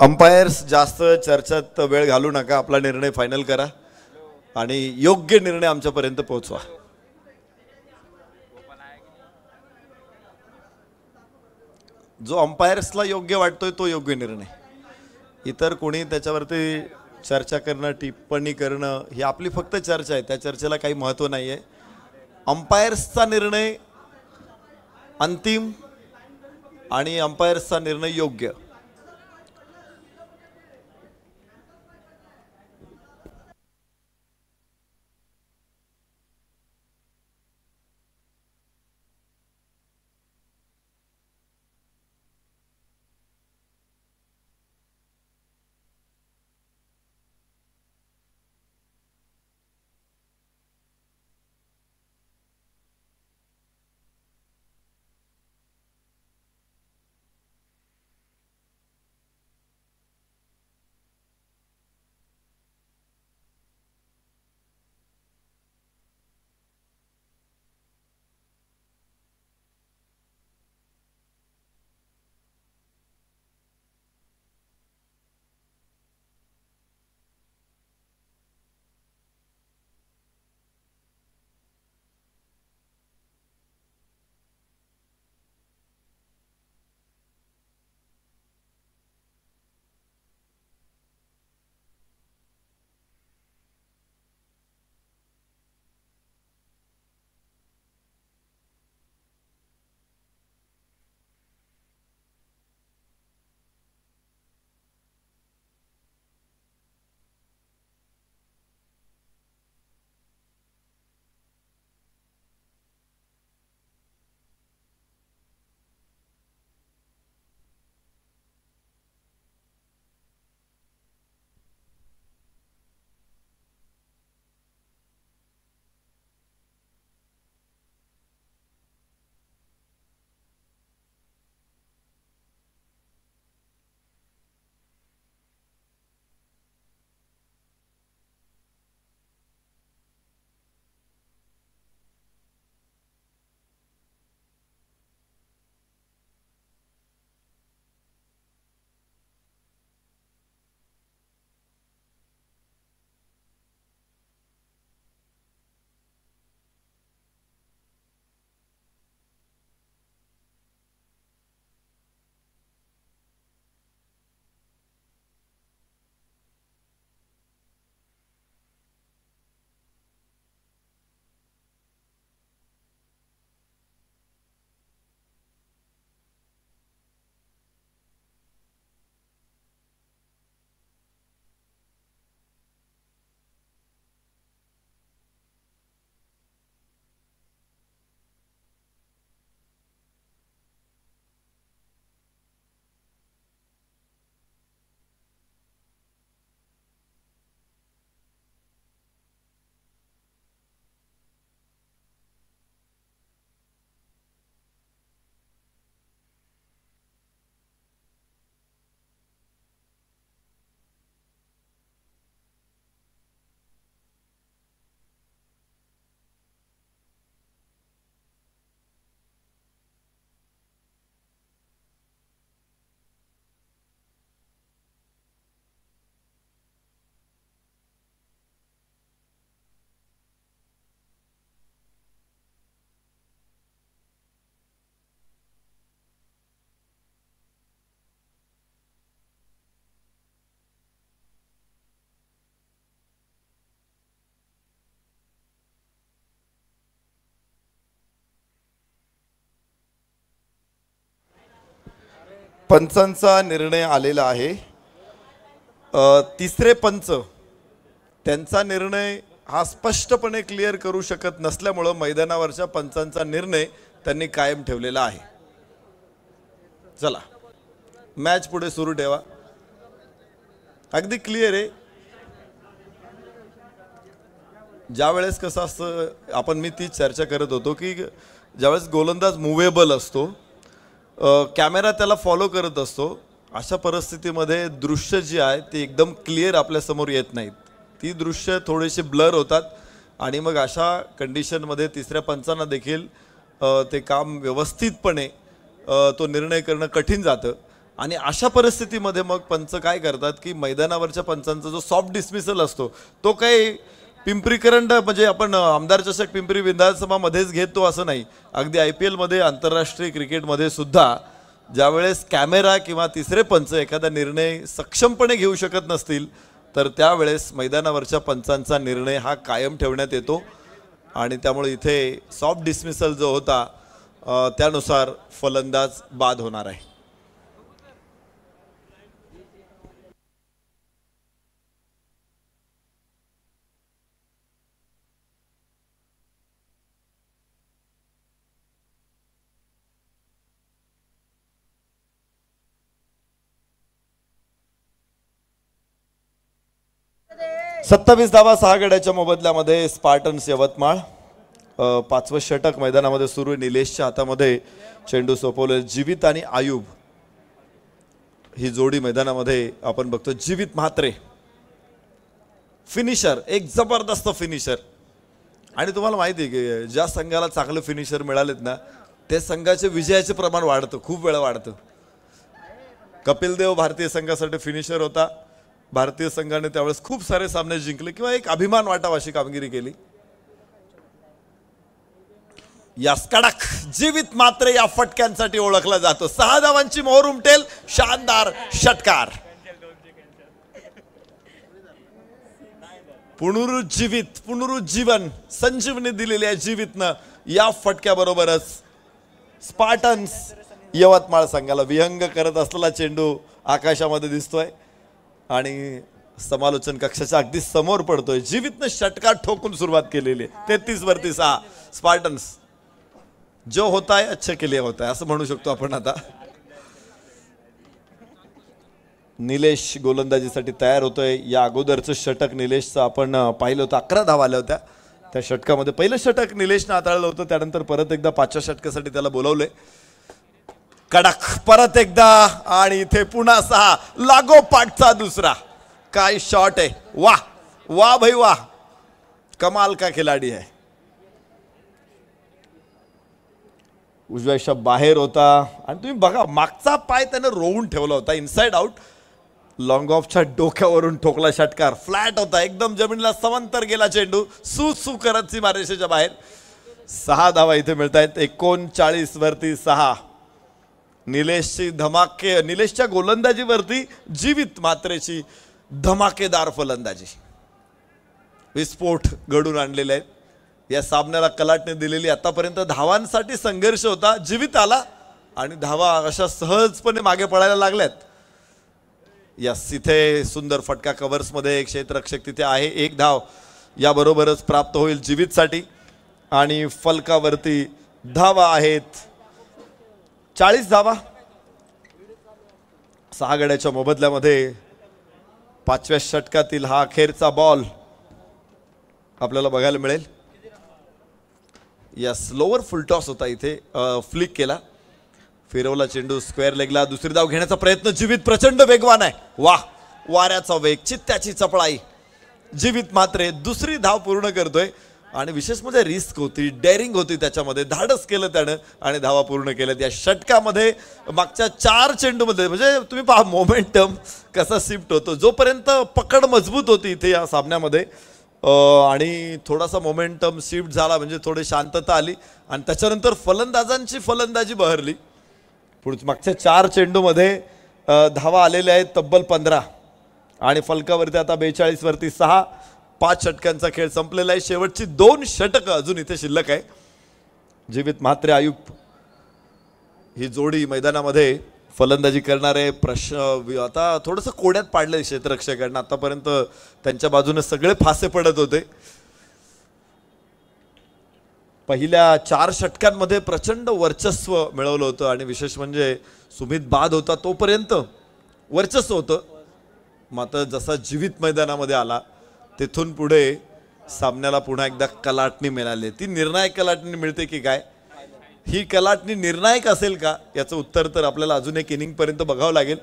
अंपायर्स जास्त चर्चेत वेळ घालू नका, आपला निर्णय फायनल करा आणि योग्य निर्णय आमच्यापर्यंत पोहोचवा. जो अंपायर्सला योग्य वाटतोय तो योग्य निर्णय. इतर कोणी त्याच्यावरती चर्चा करणं, टिप्पणी करणं ही आपली फक्त चर्चा आहे, त्या चर्चेला काही महत्त्व नाही आहे. अंपायर्सचा निर्णय अंतिम आणि अंपायर्सचा निर्णय योग्य. पंचांचा निर्णय आलेला आहे. तिसरे पंच त्यांचा निर्णय हा स्पष्टपणे क्लिअर करू शकत नसल्यामुळे मैदानावरच्या पंचांचा निर्णय त्यांनी कायम ठेवलेला आहे. चला मॅच पुढे सुरू ठेवा. अगदी क्लिअर आहे. ज्यावेळेस कसं असतं, आपण मी ती चर्चा करत होतो की ज्यावेळेस गोलंदाज मुव्हेबल असतो, कॅमेरा त्याला फॉलो करत असतो, अशा परिस्थितीमध्ये दृश्य जी आहे ती एकदम क्लिअर आपल्यासमोर येत नाहीत. ती दृश्य थोडेसे ब्लर होतात आणि मग अशा कंडिशनमध्ये तिसऱ्या पंचांना देखील ते काम व्यवस्थितपणे तो निर्णय करणं कठीण जातं. आणि अशा परिस्थितीमध्ये मग पंच काय करतात की मैदानावरच्या पंचांचा जो सॉफ्ट डिसमिसल असतो तो काही पिंपरी करंड म्हणजे आपण आमदार चषक पिंपरी विधानसभामध्येच घेतो असं नाही. अगदी IPL मध्ये आंतरराष्ट्रीय क्रिकेटमध्ये सुद्धा ज्यावेळेस कॅमेरा किंवा तिसरे पंच एखादा निर्णय सक्षमपणे घेऊ शकत नसतील तर त्यावेळेस मैदानावरच्या पंचांचा निर्णय हा कायम ठेवण्यात येतो आणि त्यामुळे इथे सॉफ्ट डिसमिसल जो होता त्यानुसार फलंदाज बाद होणार आहे. सत्तावीस धावा 6 गड्याच्या मोबदल्यामध्ये स्पार्टन्स यवतमाळ. 5वं षटक मैदानामध्ये सुरू आहे. निलेशच्या हातामध्ये चेंडू सोपवले. जीवित आणि आयुब ही जोडी मैदानामध्ये आपण बघतो. जीवित म्हात्रे फिनिशर, एक जबरदस्त फिनिशर. आणि तुम्हाला माहिती आहे की ज्या संघाला चांगले फिनिशर मिळालेत ना त्या संघाचे विजयाचे प्रमाण वाढतं, खूप वेळा वाढतं. कपिल देव भारतीय संघासाठी फिनिशर होता. भारतीय संघाने त्यावेळेस खूप सारे सामने जिंकले किंवा एक अभिमान वाटावा अशी कामगिरी केली. यास कडक जीवित मात्र या फटक्यांसाठी ओळखला जातो. 6 धावांची मोहर उमटेल. शानदार षटकार. पुनरुज्जीवन संजीवनी दिलेली आहे जीवितनं. या फटक्याबरोबरच स्पार्टन्स यवतमाळ संघाला विहंग करत असलेला चेंडू आकाशामध्ये दिसतोय आणि समालोचन कक्षाच्या अगदी समोर पडतोय. जीवितनं षटकार ठोकून सुरुवात केलेली आहे. 33 वरती 6. स्पार्टन्स जो होता है अच्छे के लिए होता है असं म्हणू शकतो आपण. आता निलेश गोलंदाजीसाठी तयार होतोय. या अगोदरचं षटक निलेशचं आपण पाहिलं होतं. 11 धावा आल्या होत्या त्या षटकामध्ये. पहिलं षटक निलेशनं हाताळलं होतं. त्यानंतर परत एकदा 5व्या षटकासाठी त्याला बोलावलंय. कडक परत एकदा आणि इथे पुन्हा 6. लागोपाठचा दुसरा. काय शॉट आहे. वाह वाह भाई वाह. कमाल का खिलाडी आहे. उजव्याच्या बाहेर होता आणि तुम्ही बघा मागचा पाय त्याने रोवून ठेवला होता. Inside out. लॉंग ऑफच्या डोक्यावरून ठोकला षटकार. फ्लॅट होता एकदम जमिनीला समांतर गेला चेंडू. सू करत सीमारेषेच्या बाहेर. 6 धावा इथे मिळत आहेत. 39 वरती 6. निलेशच्या गोलंदाजीवरती जीवित मात्रेची धमाकेदार फलंदाजी. विस्फोट घडून आणलेले आहेत. या सामन्याला कलाटने दिलेली आतापर्यंत धावांसाठी संघर्ष होता. जीवित आला आणि धावा अशा सहजपणे मागे पळायला लागल्यात. यस इथे सुंदर फटका कव्हर्समध्ये. एक क्षेत्ररक्षक तिथे आहे. 1 धाव याबरोबरच प्राप्त होईल जीवितसाठी आणि फलकावरती धावा आहेत 40 धावा. 6 गड्याच्या मोबदल्यामध्ये 5व्या षटकातील हा अखेरचा बॉल आपल्याला बघायला मिळेल. यस लोअर फुलटॉस होता. इथे फ्लिक केला. फिरवला चेंडू स्क्वेअर लेगला. दुसरी धाव घेण्याचा प्रयत्न. जीवित प्रचंड वेगवान आहे. वाह वाऱ्याचा वेग. चित्त्याची चपळाई. जीवित मात्र दुसरी धाव पूर्ण करतोय आणि विशेष म्हणजे रिस्क होती, डेअरिंग होती त्याच्यामध्ये. धाडस केलं त्यानं आणि धावा पूर्ण केल्यात. या षटकामध्ये मागच्या 4 चेंडूमध्ये म्हणजे तुम्ही पहा मोमेंटम कसा शिफ्ट होतो. जोपर्यंत पकड मजबूत होती इथे या सामन्यामध्ये आणि थोडासा मोमेंटम शिफ्ट झाला म्हणजे थोडी शांतता आली आणि त्याच्यानंतर फलंदाजांची फलंदाजी बहरली. पुढच्या मागच्या 4 चेंडूमध्ये धावा आलेल्या आहेत तब्बल 15 आणि फलकावरती आता 42 वरती 6. 5 षटकांचा खेळ संपलेला आहे. शेवटची 2 षटकं अजून इथे शिल्लक आहे. जीवित म्हात्रे आयुब ही जोडी मैदानामध्ये फलंदाजी करणारे. प्रश्न आता थोडंसं कोड्यात पाडलंय क्षेत्ररक्षकांना. आतापर्यंत त्यांच्या बाजूने सगळे फासे पडत होते. पहिल्या 4 षटकांमध्ये प्रचंड वर्चस्व मिळवलं होतं आणि विशेष म्हणजे सुमित बाद होता तोपर्यंत वर्चस्व होतं. मात्र जसा जीवित मैदानामध्ये आला तिथून पुढे सामन्याला पुन्हा एकदा कलाटणी मिळाली. ती निर्णायक कलाटणी मिळते की काय. ही कलाटणी निर्णायक असेल का याचं उत्तर तर आपल्याला अजून एक इनिंगपर्यंत बघावं लागेल.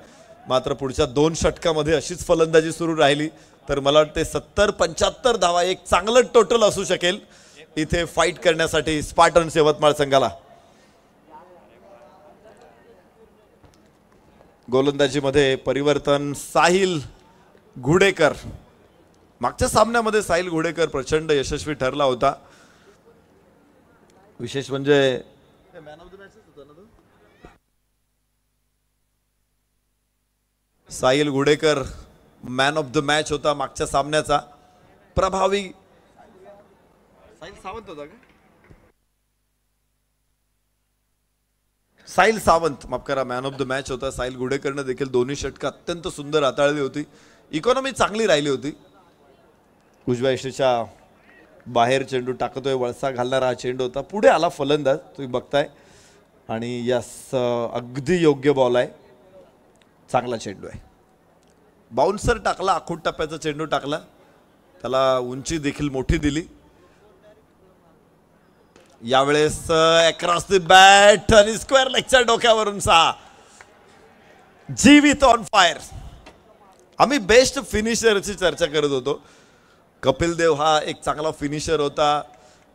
मात्र पुढच्या 2 षटकामध्ये अशीच फलंदाजी सुरू राहिली तर मला वाटते 70-75 धावा एक चांगलं टोटल असू शकेल इथे फाईट करण्यासाठी स्पार्टन्स यवतमाळ संघाला. गोलंदाजीमध्ये परिवर्तन साहिल घुडेकर. मागच्या सामन्यामध्ये साहिल घुडेकर प्रचंड यशस्वी ठरला होता. विशेष म्हणजे मॅन ऑफ द मॅच होता ना तो. Sahil Ghudekar man of the match होता मागच्या सामन्याचा. प्रभावी साहिल सावंत होता का? साहिल सावंत माफ करा, मॅन ऑफ द मॅच होता. साहिल घुडेकरनं देखील दोन्ही षटकं अत्यंत सुंदर हाताळली होती. इकॉनॉमी चांगली राहिली होती. उजव्या यष्टीच्या बाहेर चेंडू टाकतोय, वळसा घालणारा हा चेंडू होता. पुढे आला फलंदाज, तुम्ही बघताय, आणि यस अगदी योग्य बॉल आहे. चांगला चेंडू आहे. बाउन्सर टाकला, आखूट टप्प्याचा चेंडू टाकला, त्याला उंची देखील मोठी दिली. यावेळेस अक्रॉस द बॅट आणि स्क्वेअर लेगच्या डोक्यावरून 6. जीवित ऑन फायर. आम्ही बेस्ट फिनिशरची चर्चा करत होतो. कपिल देव हा एक चांगला फिनिशर होता.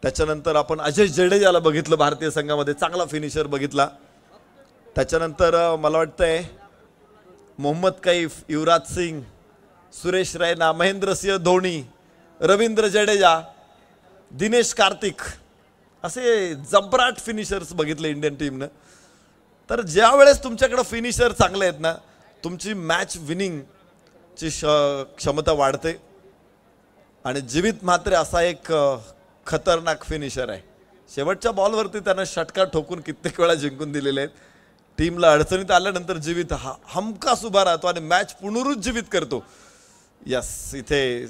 त्याच्यानंतर आपण अजय जडेजाला बघितलं भारतीय संघामध्ये, चांगला फिनिशर बघितला. त्याच्यानंतर मला वाटतंय मोहम्मद कैफ, युवराज सिंग, सुरेश रैना, महेंद्रसिंह धोनी, रवींद्र जडेजा, दिनेश कार्तिक असे जबराट फिनिशर्स बघितले इंडियन टीमनं. तर ज्या वेळेस तुमच्याकडे फिनिशर चांगले आहेत ना, तुमची मॅच विनिंगची क्षमता वाढते. आणि जीवित म्हात्रे असा एक खतरनाक फिनिशर आहे. शेवटच्या बॉलवरती त्यानं षटकार ठोकून कित्येक वेळा जिंकून दिलेले आहेत. टीमला अडचणीत आल्यानंतर जीवित हमखास उभा राहतो आणि मॅच पुनरुज्जीवित करतो. यस, इथे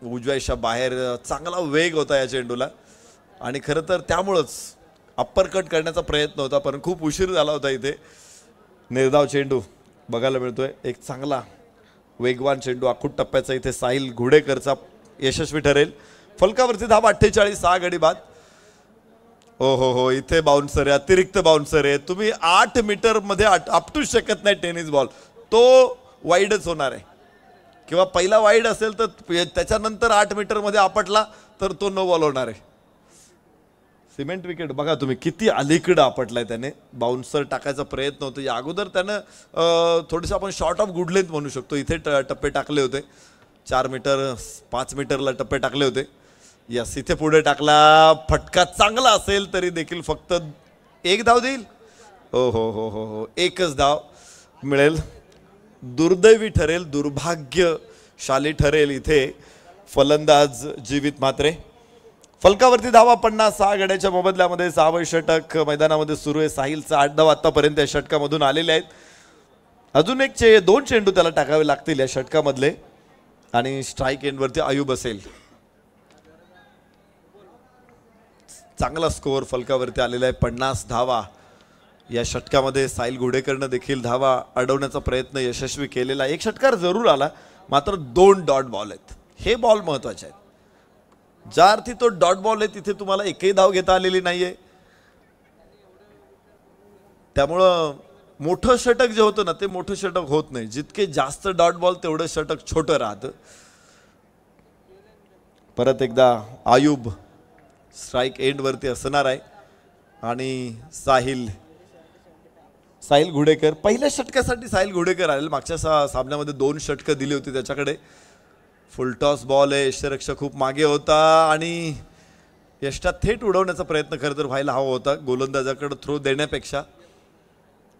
उजव्याच्या बाहेर चांगला वेग होता या चेंडूला, आणि खरं तर त्यामुळंच अप्पर कट करण्याचा प्रयत्न होता, पण खूप उशीर झाला होता. इथे निर्धाव चेंडू बघायला मिळतोय. एक चांगला वेगवान चेंडू आखूट टप्प्याचा इथे साहिल घुडेकरचा यशस्वी ठरेल. फलकावरती धावा 48, 6 गडी बाद. हो हो हो, इथे बाउन्सर आहे, अतिरिक्त बाउन्सर आहे. तुम्ही 8 मीटर मध्ये आपटू शकत नाही टेनिस बॉल, तो वाईडच होणार आहे. किंवा पहिला वाईड असेल तर त्याच्यानंतर 8 मीटर मध्ये आपटला तर तो नो बॉल होणार आहे. सिमेंट विकेट बघा तुम्ही किती अलीकडं आपटलाय त्याने. बाउन्सर टाकायचा प्रयत्न होतो. या अगोदर त्यानं थोडंसं आपण शॉर्ट ऑफ गुड लेंथ म्हणू शकतो, इथे टप्पे टाकले होते. 4 मीटर 5 मीटरला टप्पे टाकले होते. यस, इथे पुढे टाकला. फटका चांगला असेल तरी देखील फक्त 1 धाव देईल. हो हो हो हो हो, 1च धाव मिळेल. दुर्दैवी ठरेल, दुर्भाग्यशाली ठरेल इथे फलंदाज जीवित म्हात्रे. फलकावरती धावा 50, 6 गड्याच्या मोबदल्यामध्ये 6वे षटक मैदानामध्ये सुरू आहे. साहिलचा 8 धाव आतापर्यंत या षटकामधून आलेले आहेत. अजून 2 चेंडू त्याला टाकावे लागतील या षटकामधले, आणि स्ट्राईक एंडवरती आयुब असेल. चांगला स्कोअर फलकावरती आलेला आहे. 50 धावा या षटकामध्ये. साहिल घुडेकरनं देखील धावा अडवण्याचा प्रयत्न यशस्वी केलेला. 1 षटकार जरूर आला, मात्र 2 डॉट बॉल आहेत. हे बॉल महत्वाचे आहेत. ज्या अर्थी तो डॉट बॉल आहे तिथे तुम्हाला एकही धाव घेता आलेली नाहीये. त्यामुळं मोठं षटक जे होतं ना, ते मोठं षटक होत नाही. जितके जास्त डॉट बॉल तेवढं षटक छोटं राहतं. परत एकदा आयुब स्ट्राईक एंडवरती असणार आहे, आणि साहिल घुडेकर पहिल्या षटकासाठी साहिल घुडेकर आले. मागच्या सामन्यामध्ये 2 षटकं दिली होती त्याच्याकडे. फुलटॉस बॉल आहे, यष्टीरक्षक खूप मागे होता, आणि यष्टा थेट उडवण्याचा प्रयत्न खरं तर व्हायला हवा होता गोलंदाजाकडे थ्रो देण्यापेक्षा.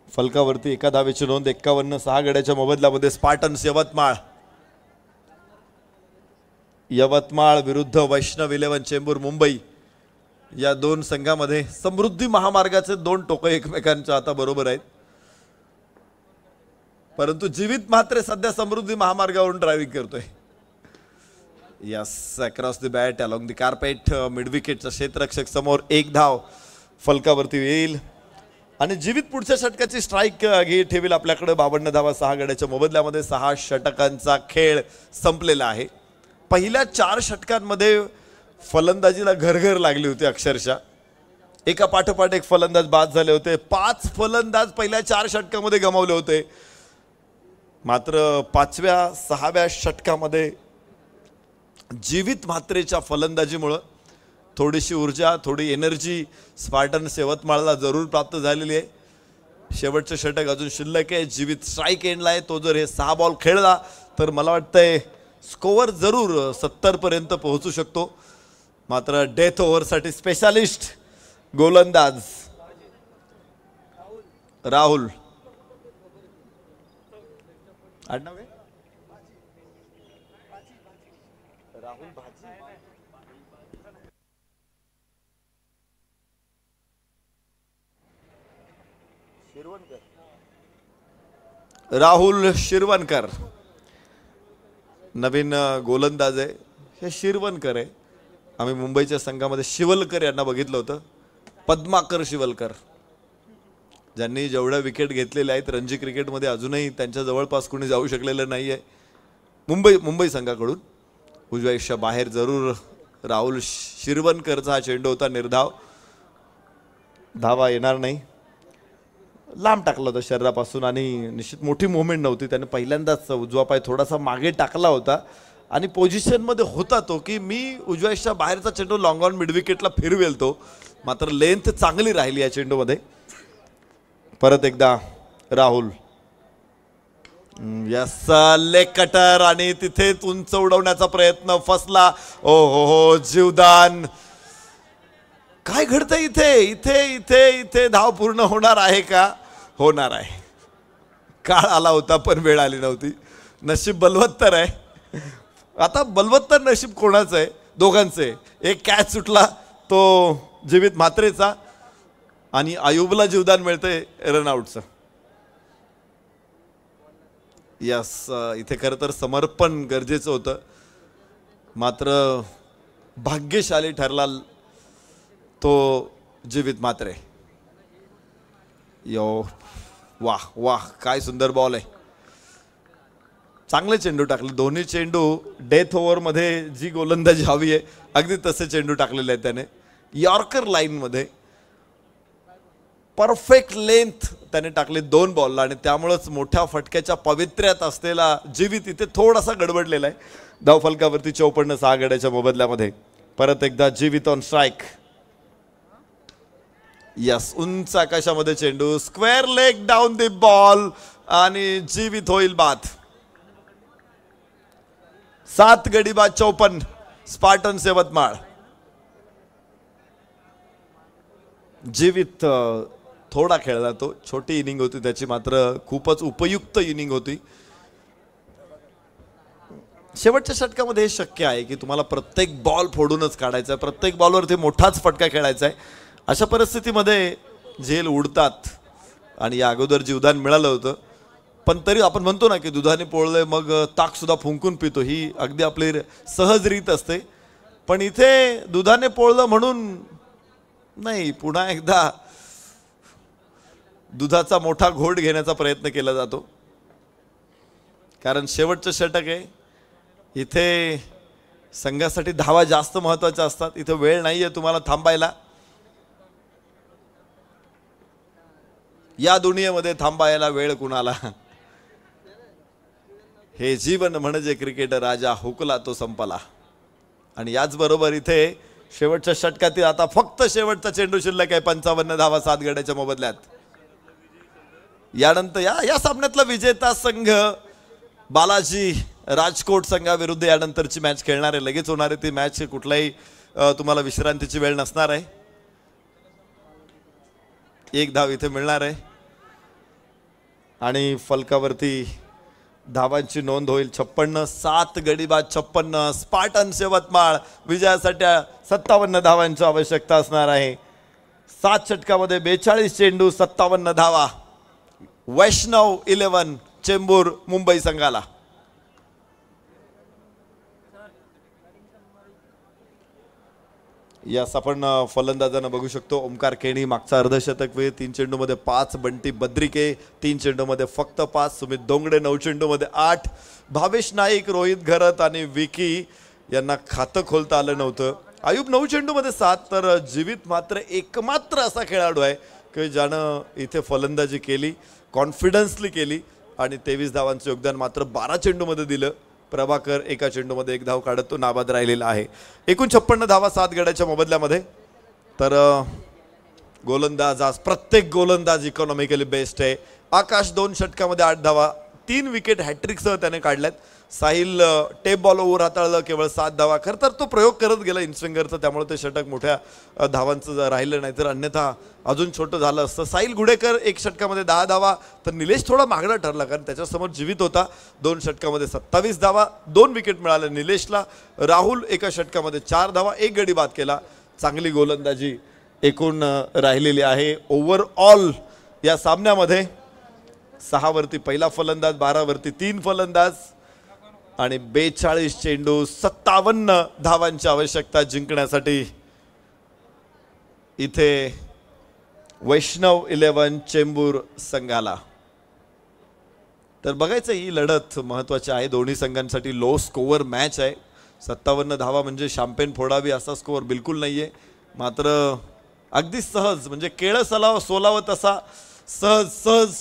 फलकावरती 1 धावेची नोंद. 51, 6 गड्याच्या मोबदल्यामध्ये स्पार्टन्स यवतमाळ विरुद्ध वैष्णव 11 चेंबूर मुंबई. या 2 संघामध्ये समृद्धी महामार्गाचे 2 टोकं एकमेकांच्या आता बरोबर आहेत. परंतु जीवित मात्र सध्या समृद्धी महामार्गावरून ड्रायव्हिंग करतोय. Yes, across the bat along the carpet. Mid विकेटचा क्षेत्ररक्षक समोर. 1 धाव फलकावरती येईल, आणि जीवित पुढच्या षटकाची स्ट्राईक ठेवील आपल्याकडे. 52 धावा 6 गड्याच्या मोबदल्यामध्ये. 6 षटकांचा खेळ संपलेला आहे. पहिल्या 4 षटकांमध्ये फलंदाजीला घरघर लागली होती अक्षरशः. एका पाठोपाठ एक फलंदाज बाद झाले होते. 5 फलंदाज पहिल्या 4 षटकामध्ये गमावले होते. मात्र 5व्या 6व्या षटकामध्ये जीवित म्हात्रेच्या फलंदाजीमुळं थोडीशी ऊर्जा, थोडी एनर्जी स्पार्टन्स यवतमाळला जरूर प्राप्त झालेली आहे. शेवटचे षटक अजून शिल्लक आहे. जीवित स्ट्राईक एंडला आहे. तो जर हे 6 बॉल खेळला तर मला वाटतंय स्कोअर जरूर 70 पर्यंत पोहोचू शकतो. मात्र डेथ ओव्हरसाठी स्पेशालिस्ट गोलंदाज राहुल राहुल शिरवणकर नवीन गोलंदाज आहे. हे शिरवणकर आहे. आम्ही मुंबईच्या संघामध्ये शिवलकर यांना बघितलं होतं. पद्माकर शिवलकर ज्यांनी जेवढ्या विकेट घेतलेल्या आहेत रणजी क्रिकेटमध्ये अजूनही त्यांच्या जवळपास कोणी जाऊ शकलेलं नाही आहे. मुंबई संघाकडून उजव्या बाहेर जरूर राहुल शिरवणकरचा हा चेंडू होता. निर्धाव, धावा येणार नाही. लांब टाकला होता शरीरापासून आणि निश्चित मोठी मुवमेंट नव्हती. त्याने पहिल्यांदाच उजवा पाय थोडासा मागे टाकला होता आणि पोझिशनमध्ये होता तो की मी उजव्याच्या बाहेरचा चेंडू लॉंग ऑन मिड विकेटला फिरवेल तो. मात्र लेंथ चांगली राहिली या चेंडूमध्ये. परत एकदा राहुल यस लेग कटर आणि तिथे उंच उडवण्याचा प्रयत्न फसला. ओ हो हो जीवदान. काय घडतंय इथे इथे इथे इथे धाव पूर्ण होणार आहे का? होणार आहे. काळ आला होता पण वेळ आली नव्हती. नशीब बलवत्तर आहे. आता बलवत्तर नशीब कोणाचं आहे? दोघांचे. एक कॅच सुटला तो जीवित म्हात्रेचा आणि आयुबला जीवदान मिळतंय रनआउटचं. यस इथे खरं तर समर्पण गरजेचं होतं. मात्र भाग्यशाली ठरला तो जीवित म्हात्रे. यो वाह वाह काय सुंदर बॉल आहे. चांगले चेंडू टाकले दोन्ही चेंडू. डेथ ओव्हरमध्ये जी गोलंदाजी हवी आहे अगदी तसे चेंडू टाकलेले आहेत त्याने. यॉर्कर लाईनमध्ये परफेक्ट लेंथ त्याने टाकले 2 बॉलला आणि त्यामुळेच मोठ्या फटक्याच्या पवित्र्यात असलेला जीवित इथे थोडासा गडबडलेला आहे. धावफलकावरती 54 6 गड्याच्या मोबदल्यामध्ये. परत एकदा जीवित ऑन स्ट्राईक. यस उंच आकाशामध्ये चेंडू. Square leg down the ball आणि जीवित होईल बाद. 7 गडी बाद 54 स्पार्टन्स यवतमाळ. जीवित थोडा खेळला तो. छोटी इनिंग होती त्याची मात्र खूपच उपयुक्त इनिंग होती. शेवटच्या षटकामध्ये हे शक्य आहे की तुम्हाला प्रत्येक बॉल फोडूनच काढायचा आहे. प्रत्येक बॉलवरती मोठाच फटका खेळायचा आहे. अशा परिस्थितीमध्ये झेल उडतात आणि या अगोदर जीवदान मिळालं होतं. पण तरी आपण म्हणतो ना की दुधाने पोळले मग ताक सुद्धा फुंकून पितो. ही अगदी आपली सहज रीत असते. पण इथे दुधाने पोळलं म्हणून नाही, पुन्हा एकदा दुधाचा मोठा घोट घेण्याचा प्रयत्न केला जातो. कारण शेवटचं षटक आहे. इथे संघासाठी धावा जास्त महत्त्वाच्या असतात. इथे वेळ नाही आहे तुम्हाला थांबायला. या दुनियेमध्ये थांबायला वेळ कुणाला? हे जीवन म्हणजे क्रिकेट राजा हुकला तो संपला. आणि याचबरोबर इथे शेवटच्या षटकातील आता फक्त शेवटचा चेंडू शिल्लक आहे. 55 धावा 7 गड्याच्या मोबदल्यात. यानंतर या सामन्यातला विजेता संघ बालाजी राजकोट संघाविरुद्ध यानंतरची मॅच खेळणार आहे. लगेच होणार आहे ती मॅच. कुठलाही तुम्हाला विश्रांतीची वेळ नसणार आहे. 1 धाव इथे मिळणार आहे आणि फलकावरती धावांची नोंद होईल. 56 7 गडी बाद 56 स्पार्टन्स यवतमाळ विजयासाठी 57 धावांची आवश्यकता असणार आहे. 7 षटकामध्ये 42 चेंडू 57 धावा. वैष्णव 11 चेंबूर मुंबई संघाला. यास आपण फलंदाजांना बघू शकतो. ओमकार केणी मागचा अर्धशतक वेळ 3 चेंडूमध्ये 5. बंटी बद्रिके 3 चेंडूमध्ये फक्त 5. सुमित दोंगडे 9 चेंडूमध्ये 8. भावेश नाईक, रोहित घरत आणि विकी यांना खातं खोलता आलं नव्हतं. आयुब 9 चेंडूमध्ये 7. तर जीवित मात्र एकमात्र असा खेळाडू आहे की ज्यानं इथे फलंदाजी केली, कॉन्फिडन्सली केली आणि 23 धावांचं योगदान मात्र 12 चेंडूमध्ये दिलं. प्रभाकर 1 चेंडूमध्ये 1 धाव काढत तो नाबाद राहिलेला आहे. एकूण 56 धावा 7 गड्याच्या मोबदल्यामध्ये. तर गोलंदाज आज प्रत्येक गोलंदाज इकॉनॉमिकली बेस्ट आहे. आकाश 2 षटकामध्ये 8 धावा, 3 विकेट हॅट्रिकसह त्याने काढल्यात. साहिल टेप बॉल ओव्हर हाताळलं, केवळ 7 धावा. खरं तर तो प्रयोग करत गेला इनस्विंगरचा, त्यामुळे ते षटक मोठ्या धावांचं राहिलं नाही, तर अन्यथा अजून छोटं झालं असतं. साहिल गुडेकर 1 षटकामध्ये 10 धावा, तर निलेश थोडा मागणा ठरला कारण त्याच्यासमोर जीवित होता. 2 षटकामध्ये 27 धावा, 2 विकेट मिळाले निलेशला. राहुल 1 षटकामध्ये 4 धावा, 1 गडी बाद केला. चांगली गोलंदाजी एकूण राहिलेली आहे. ओव्हरऑल या सामन्यामध्ये 6 वरती पहिला फलंदाज, 12 वरती 3 फलंदाज आणि 42 चेंडू, 57 धावांची आवश्यकता जिंकण्यासाठी. इथे वैष्णव 11 चेंबूर संघाला. तर बघायचं ही लढत महत्त्वाची आहे. दोन्ही संघांसाठी लो स्कोअर मॅच आहे. 57 धावा म्हणजे शॅम्पेन फोडावी असा स्कोअर बिलकुल नाहीये. मात्र अगदी सहज म्हणजे केळं सोलावं तसा सहज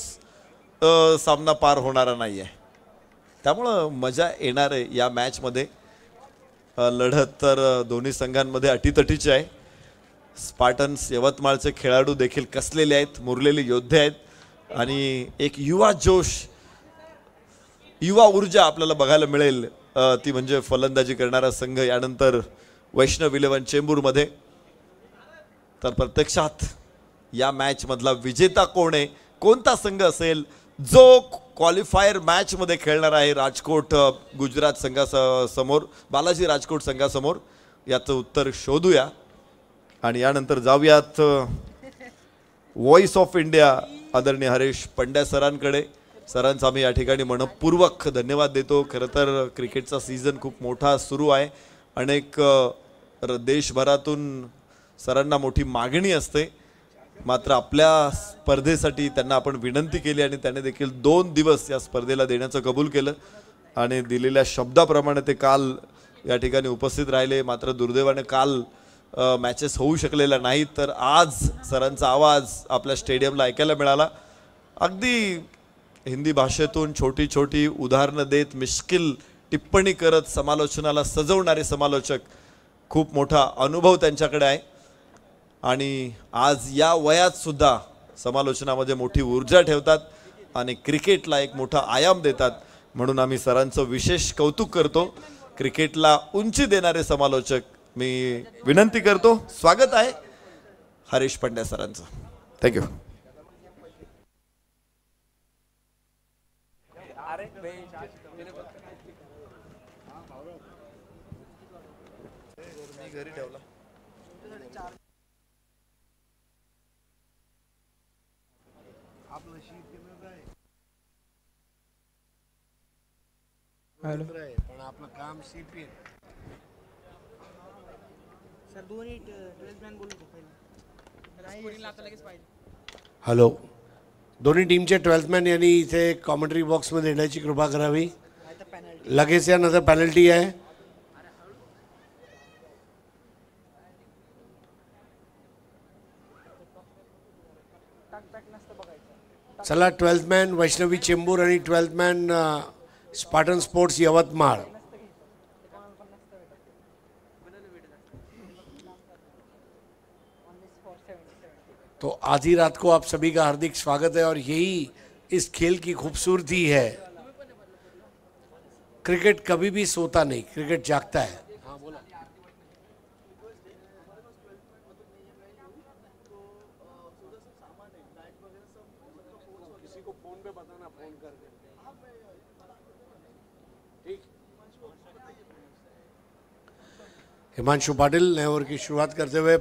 सामना पार होणारा नाही आहे. त्यामुळं मजा येणार आहे या मॅचमध्ये. लढत तर दोन्ही संघांमध्ये अटीतटीची आहे. स्पार्टन्स यवतमाळचे खेळाडू देखील कसलेले आहेत, मुरलेले योद्धे आहेत आणि एक युवा जोश, युवा ऊर्जा आपल्याला बघायला मिळेल. ती म्हणजे फलंदाजी करणारा संघ यानंतर वैष्णव 11 चेंबूरमध्ये. तर प्रत्यक्षात या मॅच मधला विजेता कोण आहे, कोणता संघ असेल जो क्वालिफायर मॅच मध्ये खेळणार आहे राजकोट गुजरात संघासमोर, बालाजी राजकोट संघासमोर, याचं उत्तर शोधूया. आणि यानंतर जाऊयात व्हॉइस ऑफ इंडिया आदरणीय हरीश पंड्या सरांकडे. सरांचा आम्ही या ठिकाणी मनपूर्वक धन्यवाद देतो. खरं तर क्रिकेटचा सीझन खूप मोठा सुरू आहे. अनेक देशभरातून सरांना मोठी मागणी असते. मात्र आपल्या स्पर्धेसाठी त्यांना आपण विनंती केली आणि त्याने देखील 2 दिवस या स्पर्धेला देण्याचं कबूल केलं आणि दिलेल्या शब्दाप्रमाणे ते काल या ठिकाणी उपस्थित राहिले. मात्र दुर्दैवाने काल मॅचेस होऊ शकलेल्या नाहीत. तर आज सरांचा आवाज आपल्या स्टेडियमला ऐकायला मिळाला. अगदी हिंदी भाषेतून छोटी छोटी उदाहरणं देत, मिश्किल टिप्पणी करत समालोचनाला सजवणारे समालोचक, खूप मोठा अनुभव त्यांच्याकडे आहे. आणि आज या वयात सुद्धा समालोचनामध्ये मोठी ऊर्जा ठेवतात आणि क्रिकेटला एक मोठा आयाम देतात. म्हणून आम्ही सरांचं विशेष कौतुक करतो. क्रिकेटला उंची देणारे समालोचक, मी विनंती करतो. स्वागत आहे हरीश पंड्या सरांचं. थँक्यू. घरी ठेवला. पण आपलं काम सीपीएल सर दोन्ही 12 मॅन बोलू पहिला आता लगेच पाहिजे. हॅलो, दोन्ही टीमचे 12th मॅन यांनी इथे कॉमेंट्री बॉक्समध्ये येण्याची कृपा करावी. लगेच या, नंतर पेनल्टी आहे. चला, 12th मॅन वैष्णवी चेंबूर आणि 12th man Spartan sports Yavatmal. तो आधी रात को आप सभी का हार्दिक स्वागत है और यही इस खेल की खूबसूरती है. क्रिकेट कभी भी सोता नहीं, क्रिकेट जागता है. हिमांशु पाटिल नए ओवर की शुरुआत करते हुए,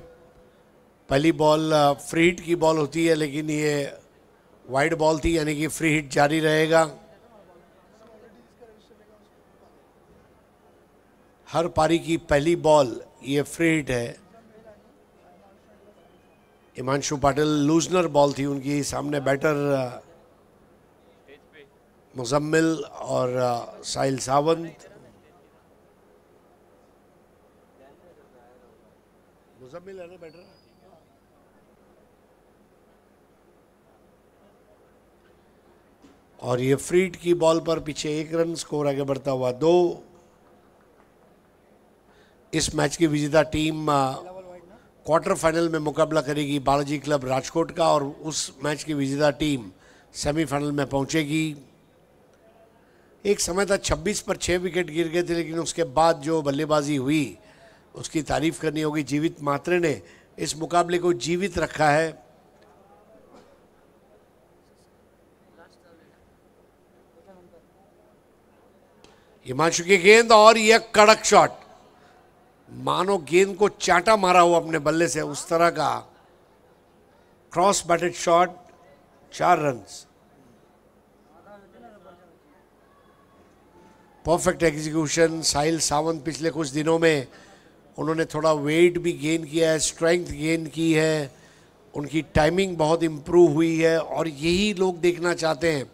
पहली बॉल फ्री हिट की बॉल होती है लेकिन ये वाइड बॉल थी, यानी कि फ्री हिट जारी रहेगा. हर पारी की पहली बॉल ये फ्री हिट है. हिमांशु पाटिल लूजनर बॉल थी उनकी, सामने बैटर मुजम्मिल और साहिल सावंत. मुजम्मिल है ना बैटर. और ये फ्री हिट की बॉल पर पीछे 1 रन, स्कोर आगे बढ़ता हुआ 2. इस मैच की विजेता टीम क्वार्टर फाइनल में मुकाबला करेगी बालाजी क्लब राजकोट का और उस मैच की विजेता टीम सेमीफाइनल में पहुंचेगी। एक समय था 26 पर 6 विकेट गिर गए थे, लेकिन उसके बाद जो बल्लेबाजी हुई उसकी तारीफ करनी होगी। जीवित मात्रे ने इस मुकाबले को जीवित रखा है। हिमांशु की गेंद और यह कड़क शॉट, मानो गेंद को चाटा मारा हुआ अपने बल्ले से, उस तरह का cross batted shot, 4 runs. Perfect execution. Sahil Sawant पिछले कुछ दिनों में उन्होंने थोड़ा वेट भी गेन किया है, स्ट्रेंथ गेन की है, उनकी टाइमिंग बहुत इम्प्रूव हुई है और यही लोग देखना चाहते हैं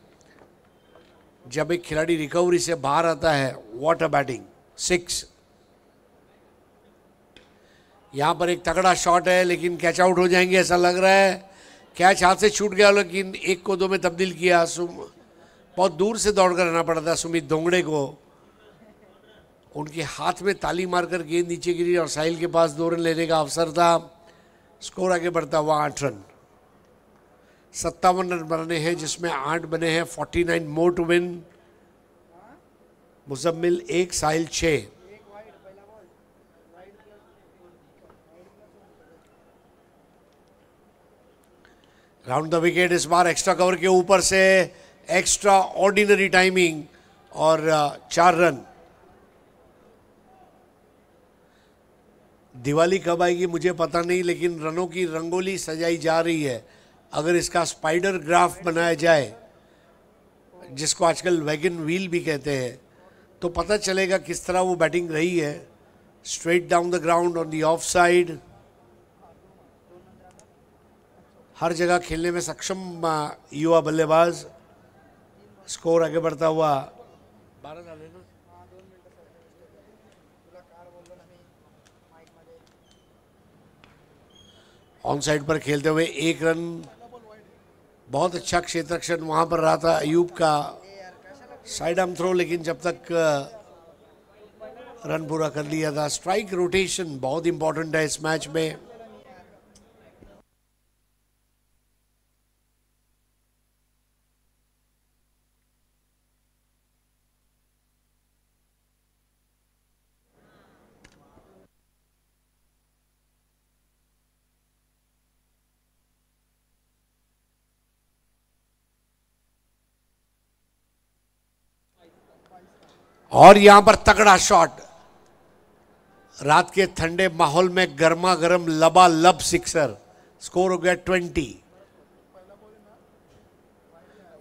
जब एक खिलाड़ी रिकवरी से बाहर आता है। What a batting, 6। यहां पर एक तगड़ा शॉट है लेकिन कैच आउट हो जाएंगे ऐसा लग रहा है। कैच हाथ से छूट गया लेकिन 1 को 2 में तब्दील किया। बहुत दूर से दौड़कर रहना पड़ा था सुमित दोंगड़े को, उनके हाथ में ताली मारकर गेंद नीचे गिरी और साहिल के पास 2 रन लेने का अवसर था। स्कोर आगे बढ़ता हुआ 8 रन। 57 रन बनाने हैं जिसमें 8 बने हैं। 49 more to win. Muzammil 1, Sahil 6। Round the wicket इस बार एक्स्ट्रा कवर के ऊपर से, एक्स्ट्रा ऑर्डिनरी टाइमिंग और 4 रन। दिवाली कब आएगी मुझे पता नहीं, लेकिन रनों की रंगोली सजाई जा रही है। अगर इसका स्पाइडर ग्राफ बनाया जाए, जिसको आजकल वैगन व्हील भी कहते हैं, तो पता चलेगा किस तरह वो बैटिंग रही है। Straight down the ground on the off side, हर जगह खेलने में सक्षम युवा बल्लेबाज। स्कोर आगे बढ़ता हुआ 12 डाले ना। ऑन साइड पर खेलते हुए 1 रन। बहुत अच्छा क्षेत्ररक्षण वहां पर रहा था अयूब का, साइड आर्म थ्रो, लेकिन जब तक रन पूरा कर लिया था। स्ट्राइक रोटेशन बहुत इंपॉर्टेंट है इस मैच में। और यहां पर तगड़ा शॉट, रात के ठंडे माहौल में गर्मा गर्म लबालब सिक्सर। स्कोर हो गया 20।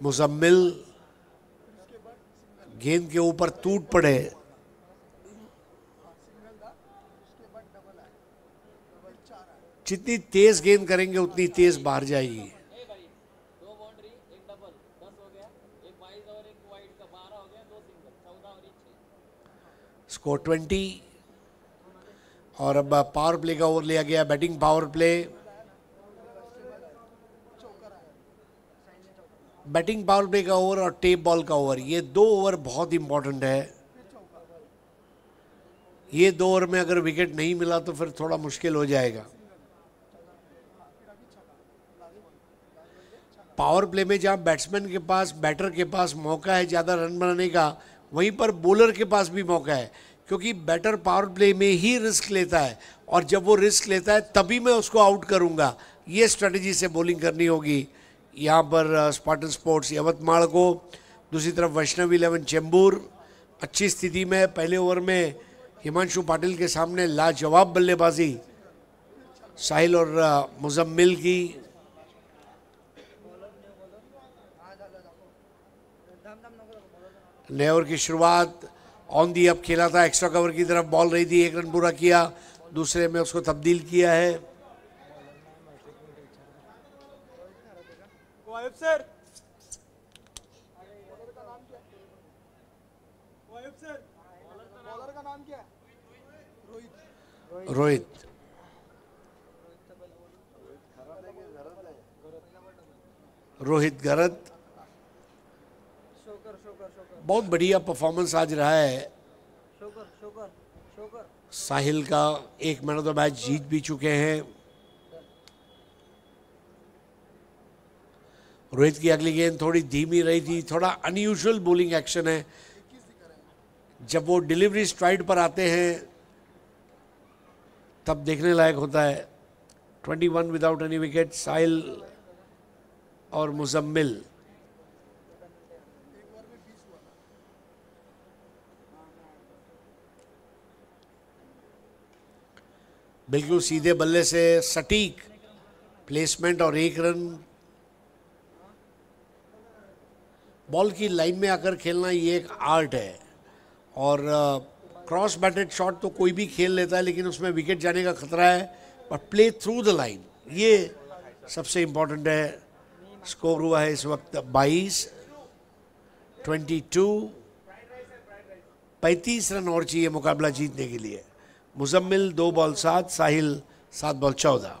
मुजम्मिल गेंद के ऊपर टूट पड़े। जितनी तेज गेंद करेंगे उतनी तेज बाहर जाएगी। स्कोर 20। और अब पावर प्ले का ओवर लिया गया, batting power play. Batting power play का ओवर और टेप बॉल का ओवर, ये 2 ओवर बहुत इंपॉर्टेंट है। ये 2 ओवर में अगर विकेट नहीं मिला तो फिर थोड़ा मुश्किल हो जाएगा। पावर प्ले में जहां बैट्समैन के पास, बैटर के पास मौका है ज़्यादा रन बनाने का, वहीं पर बॉलर के पास भी मौका है, क्योंकि बैटर पावर प्ले में ही रिस्क लेता है और जब वो रिस्क लेता है तभी मैं उसको आउट करूंगा। ये स्ट्रेटजी से बॉलिंग करनी होगी यहाँ पर स्पार्टन स्पोर्ट्स यवतमाल को। दूसरी तरफ वैष्णव 11 चेंबूर अच्छी स्थिति में। पहले ओवर में हिमांशु पाटिल के सामने लाजवाब बल्लेबाजी साहिल और मुजम्मिल की। नए ओवर की शुरुआत ऑन दी अप खेला था, एक्स्ट्रा कवर की तरफ बॉल रही थी, 1 रन पूरा किया, दूसरे में उसको तब्दील किया है। सर बॉलर का नाम क्या है? रोहित। रोहित गरत। बहुत बढ़िया परफॉर्मेंस आज रहा है साहिल का। 1 मैन ऑफ द मैच जीत भी चुके हैं। रोहित की अगली गेंद थोड़ी धीमी रही थी, थोड़ा अनयूजुअल बॉलिंग एक्शन है। जब वो डिलीवरी स्ट्राइड पर आते हैं तब देखने लायक होता है। 21 विदाउट एनी विकेट, साहिल और मुजम्मिल। बिल्कुल सीधे बल्ले से सटीक प्लेसमेंट और 1 रन। बॉल की लाइन में आकर खेलना ये एक आर्ट है, और क्रॉस बैटेड शॉट तो कोई भी खेल लेता है, लेकिन उसमें विकेट जाने का खतरा है। और प्ले थ्रू द लाइन, ये सबसे इम्पोर्टेंट है। स्कोर हुआ है इस वक्त 22। 35 रन और चाहिए मुकाबला जीतने के लिए। Muzammil 2 ball 7, Sahil 7 ball 14।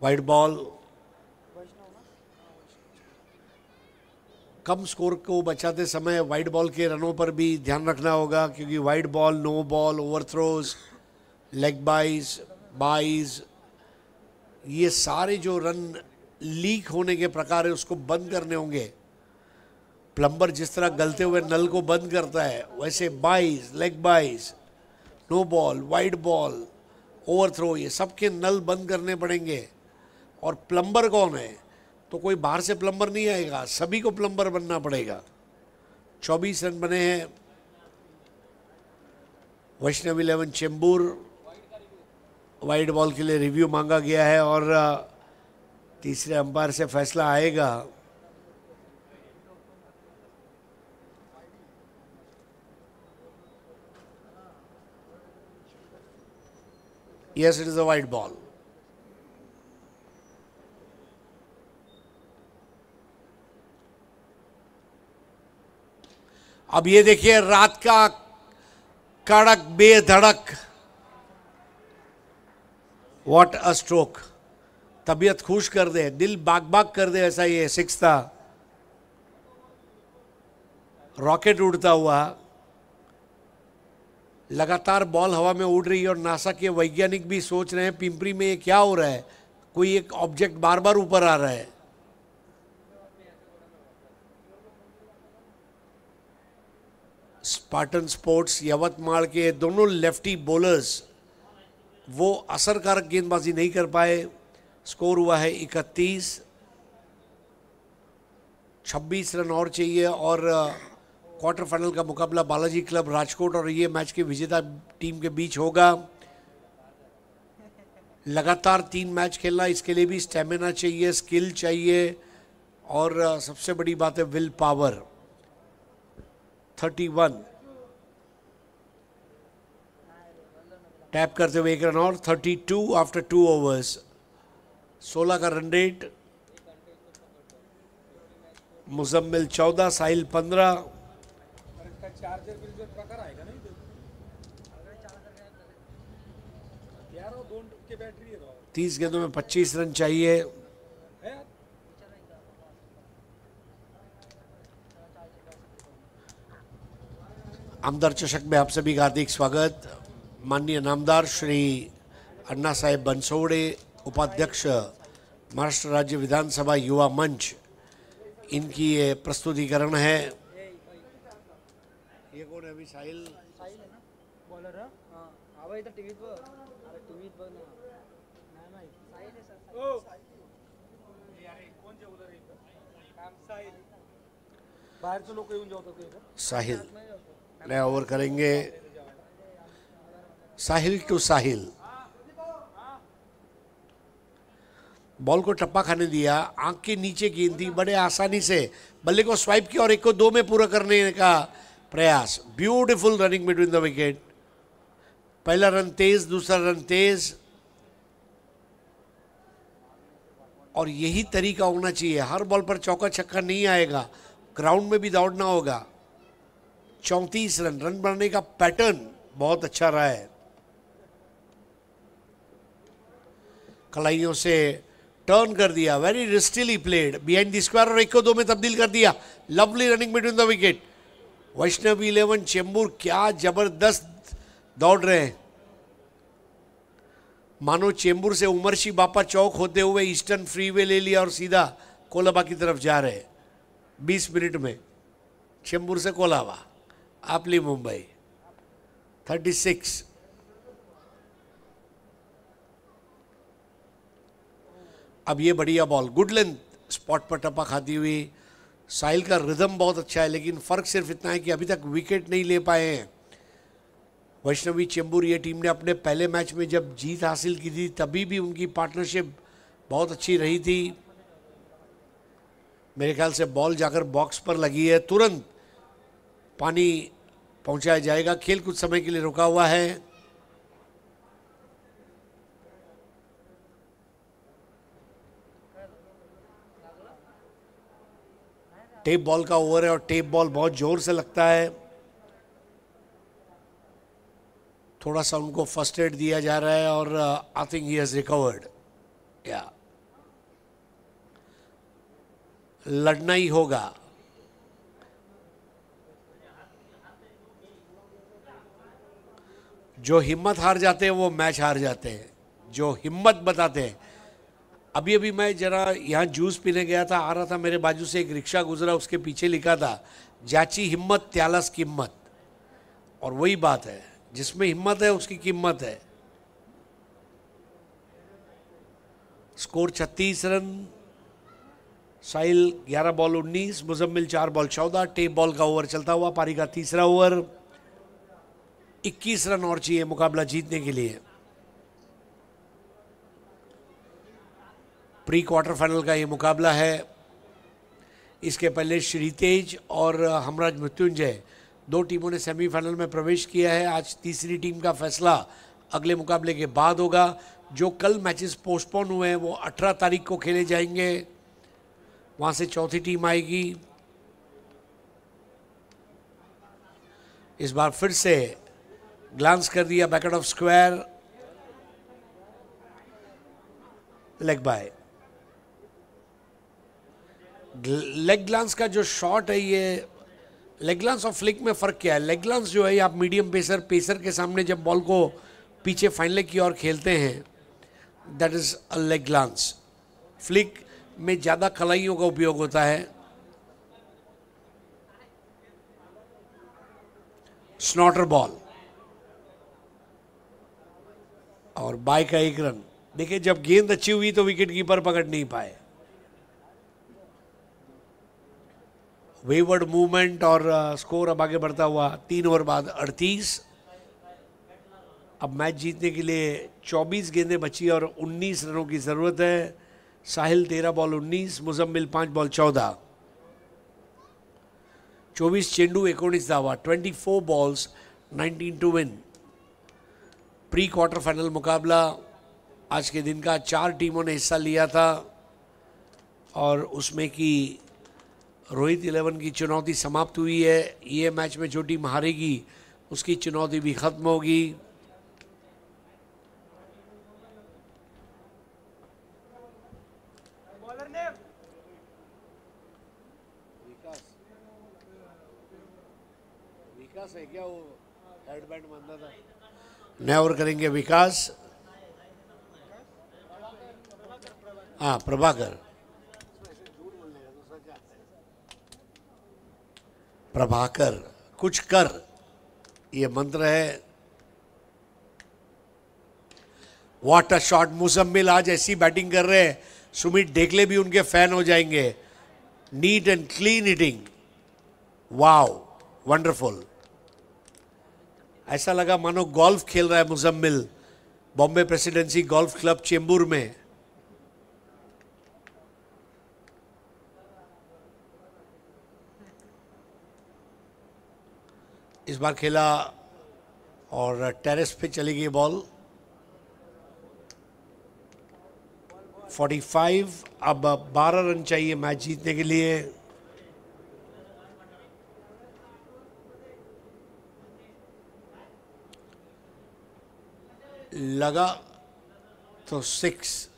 Wide ball. कम स्कोर को बचाते समय वाइड बॉल के रनों पर भी ध्यान रखना होगा, क्योंकि wide ball, no ball, overthrows, leg byes, byes, ये सारे जो रन लीक होने के प्रकार है उसको बंद करने होंगे। प्लम्बर जिस तरह गलते हुए नल को बंद करता है, वैसे byes, leg byes, no ball, wide ball, overthrow, ये सबके नल बंद करने पड़ेंगे। और प्लम्बर कौन है? तो कोई बाहर से प्लम्बर नहीं आएगा, सभी को प्लम्बर बनना पड़ेगा। 24 रन बने हैं। वैष्णव 11 चेंबूर, वाइड बॉल के लिए रिव्यू मांगा गया है और तीसरे अंपायर से फैसला आएगा। Yes, it is a wide ball. अब ये देखिए रात का कड़क बेधड़क, व्हाट अ स्ट्रोक। तबीयत खुश कर दे, दिल बाग बाग कर दे, ऐसा ये 6 था। रॉकेट उड़ता हुआ, लगातार बॉल हवा में उड़ रही है और नासा के वैज्ञानिक भी सोच रहे हैं पिंपरी में ये क्या हो रहा है, कोई एक ऑब्जेक्ट बार बार ऊपर आ रहा है। स्पार्टन स्पोर्ट्स यवतमाल के दोनों लेफ्टी बॉलर्स वो असरकारक गेंदबाजी नहीं कर पाए। स्कोर हुआ है 31। 26 रन और चाहिए और क्वार्टर फाइनल का मुकाबला बालाजी क्लब राजकोट और ये मैच के विजेता टीम के बीच होगा। लगातार 3 मैच खेलना, इसके लिए भी स्टेमिना चाहिए, स्किल चाहिए और सबसे बड़ी बात है विल पावर। 31 टैप करते हुए 1 रन और। 32 आफ्टर 2 ओवर्स। 16 का रन रेट। मुजम्मिल 14, साहिल 15। 30 गेंदों में 25 रन चाहिए। आमदार चषक में आप सभी का हार्दिक स्वागत। माननीय नामदार श्री अन्ना साहेब बनसोड़े, उपाध्यक्ष महाराष्ट्र राज्य विधानसभा युवा मंच, इनकी ये प्रस्तुतिकरण है। ये कौन है अभी? साहिल है ना बॉलर। हाँ आवा इथं टीव्हीत बघ, अरे टीव्हीत बघ ना, नाही माहित साहिल आहे सर। अरे कोण जेवलं रे इथं? काम साहिल, बाहेरचे लोक येऊन जेवतात का इथं? साहिल नया ओवर करेंगे। साहिल टू साहिल, बॉल को टप्पा खाने दिया, आंख के नीचे गेंद थी, बड़े आसानी से बल्ले को स्वाइप किया और 1 को 2 में पूरा करने का प्रयास। Beautiful running between the wicket. पहला रन तेज, दूसरा रन तेज, और यही तरीका होना चाहिए। हर बॉल पर चौका छक्का नहीं आएगा, ग्राउंड में भी दौड़ना होगा। 34 रन, रन बनाने का पैटर्न बहुत अच्छा रहा है। कलाइयों से टर्न कर दिया, very wristily played, behind the square और 1 को 2 में तब्दील कर दिया। Lovely running between the wicket. Vaishnav 11 Chembur क्या जबरदस्त दौड़ रहे हैं। मानो चेंबूर से उमरशी बापा चौक होते हुए ईस्टर्न फ्रीवे ले लिया और सीधा कोलाबा की तरफ जा रहे 20 मिनट में। चेंबूर से कोलाबा, आपली मुंबई 36। अब ये बढ़िया बॉल, गुड लेंथ, स्पॉट पर टप्पा खाती हुई। साहिल का रिदम बहुत अच्छा है, लेकिन फर्क सिर्फ इतना है कि अभी तक विकेट नहीं ले पाए हैं। वैष्णवी चेंबूर ये टीम ने अपने पहले मैच में जब जीत हासिल की थी तभी भी उनकी पार्टनरशिप बहुत अच्छी रही थी। मेरे ख्याल से बॉल जाकर बॉक्स पर लगी है, तुरंत पानी पहुंचाया जाएगा। खेल कुछ समय के लिए रुका हुआ है। टेप बॉल का ओवर है और टेप बॉल बहुत जोर से लगता है। थोड़ा सा उनको फर्स्ट एड दिया जा रहा है और I think he has recovered. या लड़ना ही होगा। जो हिम्मत हार जाते हैं वो मैच हार जाते हैं, जो हिम्मत बताते हैं। अभी अभी मैं जरा यहाँ जूस पीने गया था, आ रहा था, मेरे बाजू से एक रिक्शा गुजरा, उसके पीछे लिखा था जाची हिम्मत त्यालस कीमत। और वही बात है, जिसमें हिम्मत है उसकी कीमत है। Score 36 run. Sahil 11 ball 19, Muzammil 4 ball 14। Tape ball का ओवर चलता हुआ, पारी का तीसरा ओवर। 21 रन और चाहिए मुकाबला जीतने के लिए। प्री क्वार्टर फाइनल का ये मुकाबला है। इसके पहले श्रीतेज और हमराज मृत्युंजय दो टीमों ने सेमीफाइनल में प्रवेश किया है। आज तीसरी टीम का फैसला अगले मुकाबले के बाद होगा। जो कल मैचेस पोस्टपोन हुए हैं वो 18 तारीख को खेले जाएंगे, वहाँ से चौथी टीम आएगी। इस बार फिर से ग्लांस कर दिया back out of square, leg bye. Leg glance का जो शॉट है, ये लेग ग्लांस और फ्लिक में फ़र्क क्या है? लेग ग्लांस जो है आप मीडियम पेसर के सामने जब बॉल को पीछे फाइन लेग की ओर खेलते हैं, that is a leg glance. Flick में ज़्यादा खलाइयों का उपयोग होता है। स्नॉटर बॉल और बाय का 1 रन। देखिए, जब गेंद अच्छी हुई तो विकेट कीपर पकड़ नहीं पाए। वेवर्ड मूवमेंट और स्कोर अब आगे बढ़ता हुआ 3 ओवर बाद 38। अब मैच जीतने के लिए 24 गेंदें बची और 19 रनों की ज़रूरत है। Sahil 13 ball 19, Muzammil 5 ball 14। 24 चेंडू 19 धावा, 24 balls 19 to win. Pre quarter final मुकाबला आज के दिन का 4 टीमों ने हिस्सा लिया था और उसमें की रोहित 11 की चुनौती समाप्त हुई है। ये मैच में जो टीम हारेगी उसकी चुनौती भी खत्म होगी। विकास है क्या? वो हेडबैंड बांधा था। नया ओवर करेंगे विकास। हाँ, प्रभाकर। प्रभाकर कुछ कर, ये मंत्र है। What a shot! मुजम्मिल आज ऐसी बैटिंग कर रहे हैं, सुमित डेकले भी उनके फैन हो जाएंगे। Neat and clean hitting, wow, wonderful. ऐसा लगा मानो गोल्फ खेल रहा है Muzammil, Bombay presidency golf club Chembur में। इस बार खेला और टेरेस पे चली गई बॉल। 45। अब 12 रन चाहिए मैच जीतने के लिए। लगा तो 6।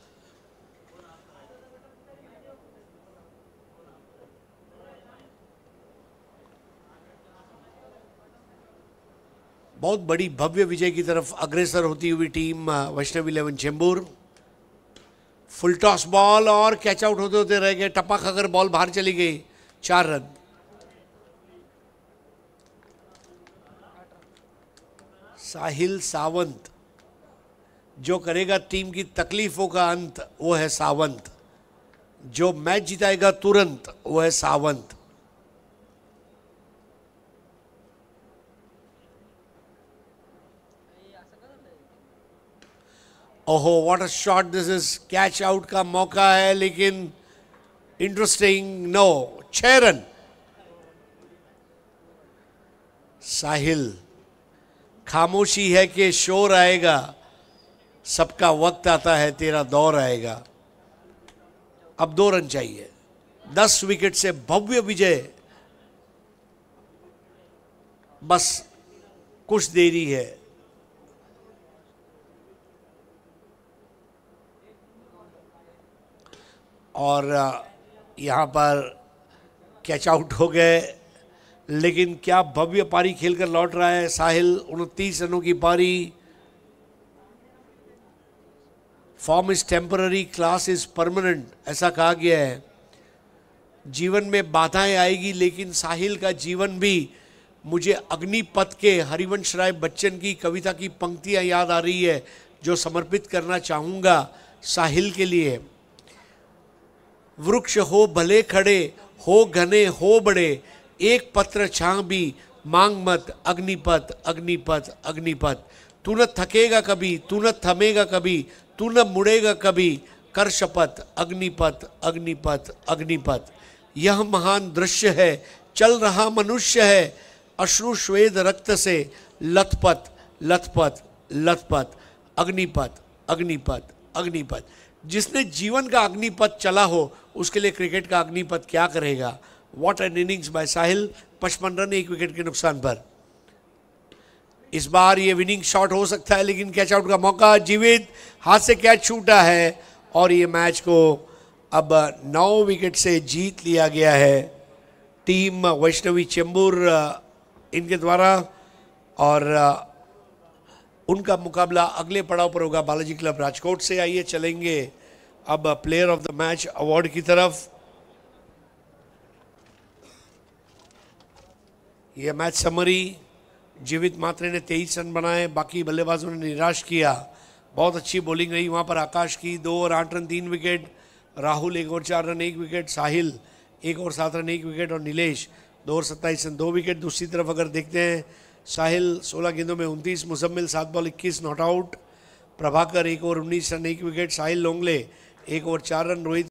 बहुत बड़ी भव्य विजय की तरफ अग्रसर होती हुई टीम वैष्णव 11 चेंबूर। फुल टॉस बॉल और कैच आउट होते होते रह गए, टपा खाकर बॉल बाहर चली गई, 4 रन। साहिल सावंत, जो करेगा टीम की तकलीफों का अंत वो है सावंत, जो मैच जिताएगा तुरंत वो है सावंत। ओहो what a shot this is, catch out का मौका है लेकिन इंटरेस्टिंग नो, 6 रन। साहिल, खामोशी है कि शोर आएगा, सबका वक्त आता है तेरा दौर आएगा। अब 2 रन चाहिए, 10 विकेट से भव्य विजय, बस कुछ देरी है। और यहाँ पर कैच आउट हो गए, लेकिन क्या भव्य पारी खेलकर लौट रहा है साहिल, 29 रनों की पारी। Form is temporary, class is permanent, ऐसा कहा गया है। जीवन में बाधाएं आएगी, लेकिन साहिल का जीवन भी, मुझे अग्निपथ के हरिवंश राय बच्चन की कविता की पंक्तियां याद आ रही है, जो समर्पित करना चाहूँगा साहिल के लिए। वृक्ष हो भले खड़े, हो घने हो बड़े, एक पत्र छां भी मांग मत, अग्निपथ अग्निपथ अग्निपथ। तू न थकेगा कभी, तू न थमेगा कभी, तू न मुड़ेगा कभी, कर शपथ, अग्निपथ अग्निपथ अग्निपथ। यह महान दृश्य है, चल रहा मनुष्य है, अश्रु श्वेद रक्त से लथपथ लथपथ लथपथ, अग्निपथ अग्निपथ अग्निपथ। जिसने जीवन का अग्निपथ चला हो उसके लिए क्रिकेट का अग्निपथ क्या करेगा। What an innings by Sahil, 55 run 1 wicket के नुकसान पर। इस बार ये विनिंग शॉट हो सकता है, लेकिन कैच आउट का मौका, जीवित हाथ से कैच छूटा है और ये मैच को अब 9 विकेट से जीत लिया गया है टीम वैष्णवी चेंबूर इनके द्वारा। और उनका मुकाबला अगले पड़ाव पर होगा बालाजी क्लब राजकोट से। आइए चलेंगे अब player of the match award की तरफ। यह मैच समरी, जीवित मात्रे ने 23 रन बनाए, बाकी बल्लेबाजों ने निराश किया। बहुत अच्छी बॉलिंग रही वहाँ पर आकाश की, 2 और 8 रन 3 विकेट, राहुल 1 और 4 रन 1 विकेट, साहिल 1 और 7 रन 1 विकेट और नीलेश 2 और 27 रन 2 विकेट। दूसरी तरफ अगर देखते हैं, साहिल 16 गेंदों में 29, Muzammil 7 ball 21 not out, Prabhakar 1 और 19 रन 1 विकेट, साहिल लोंगले 1 और 4 रन, रोहित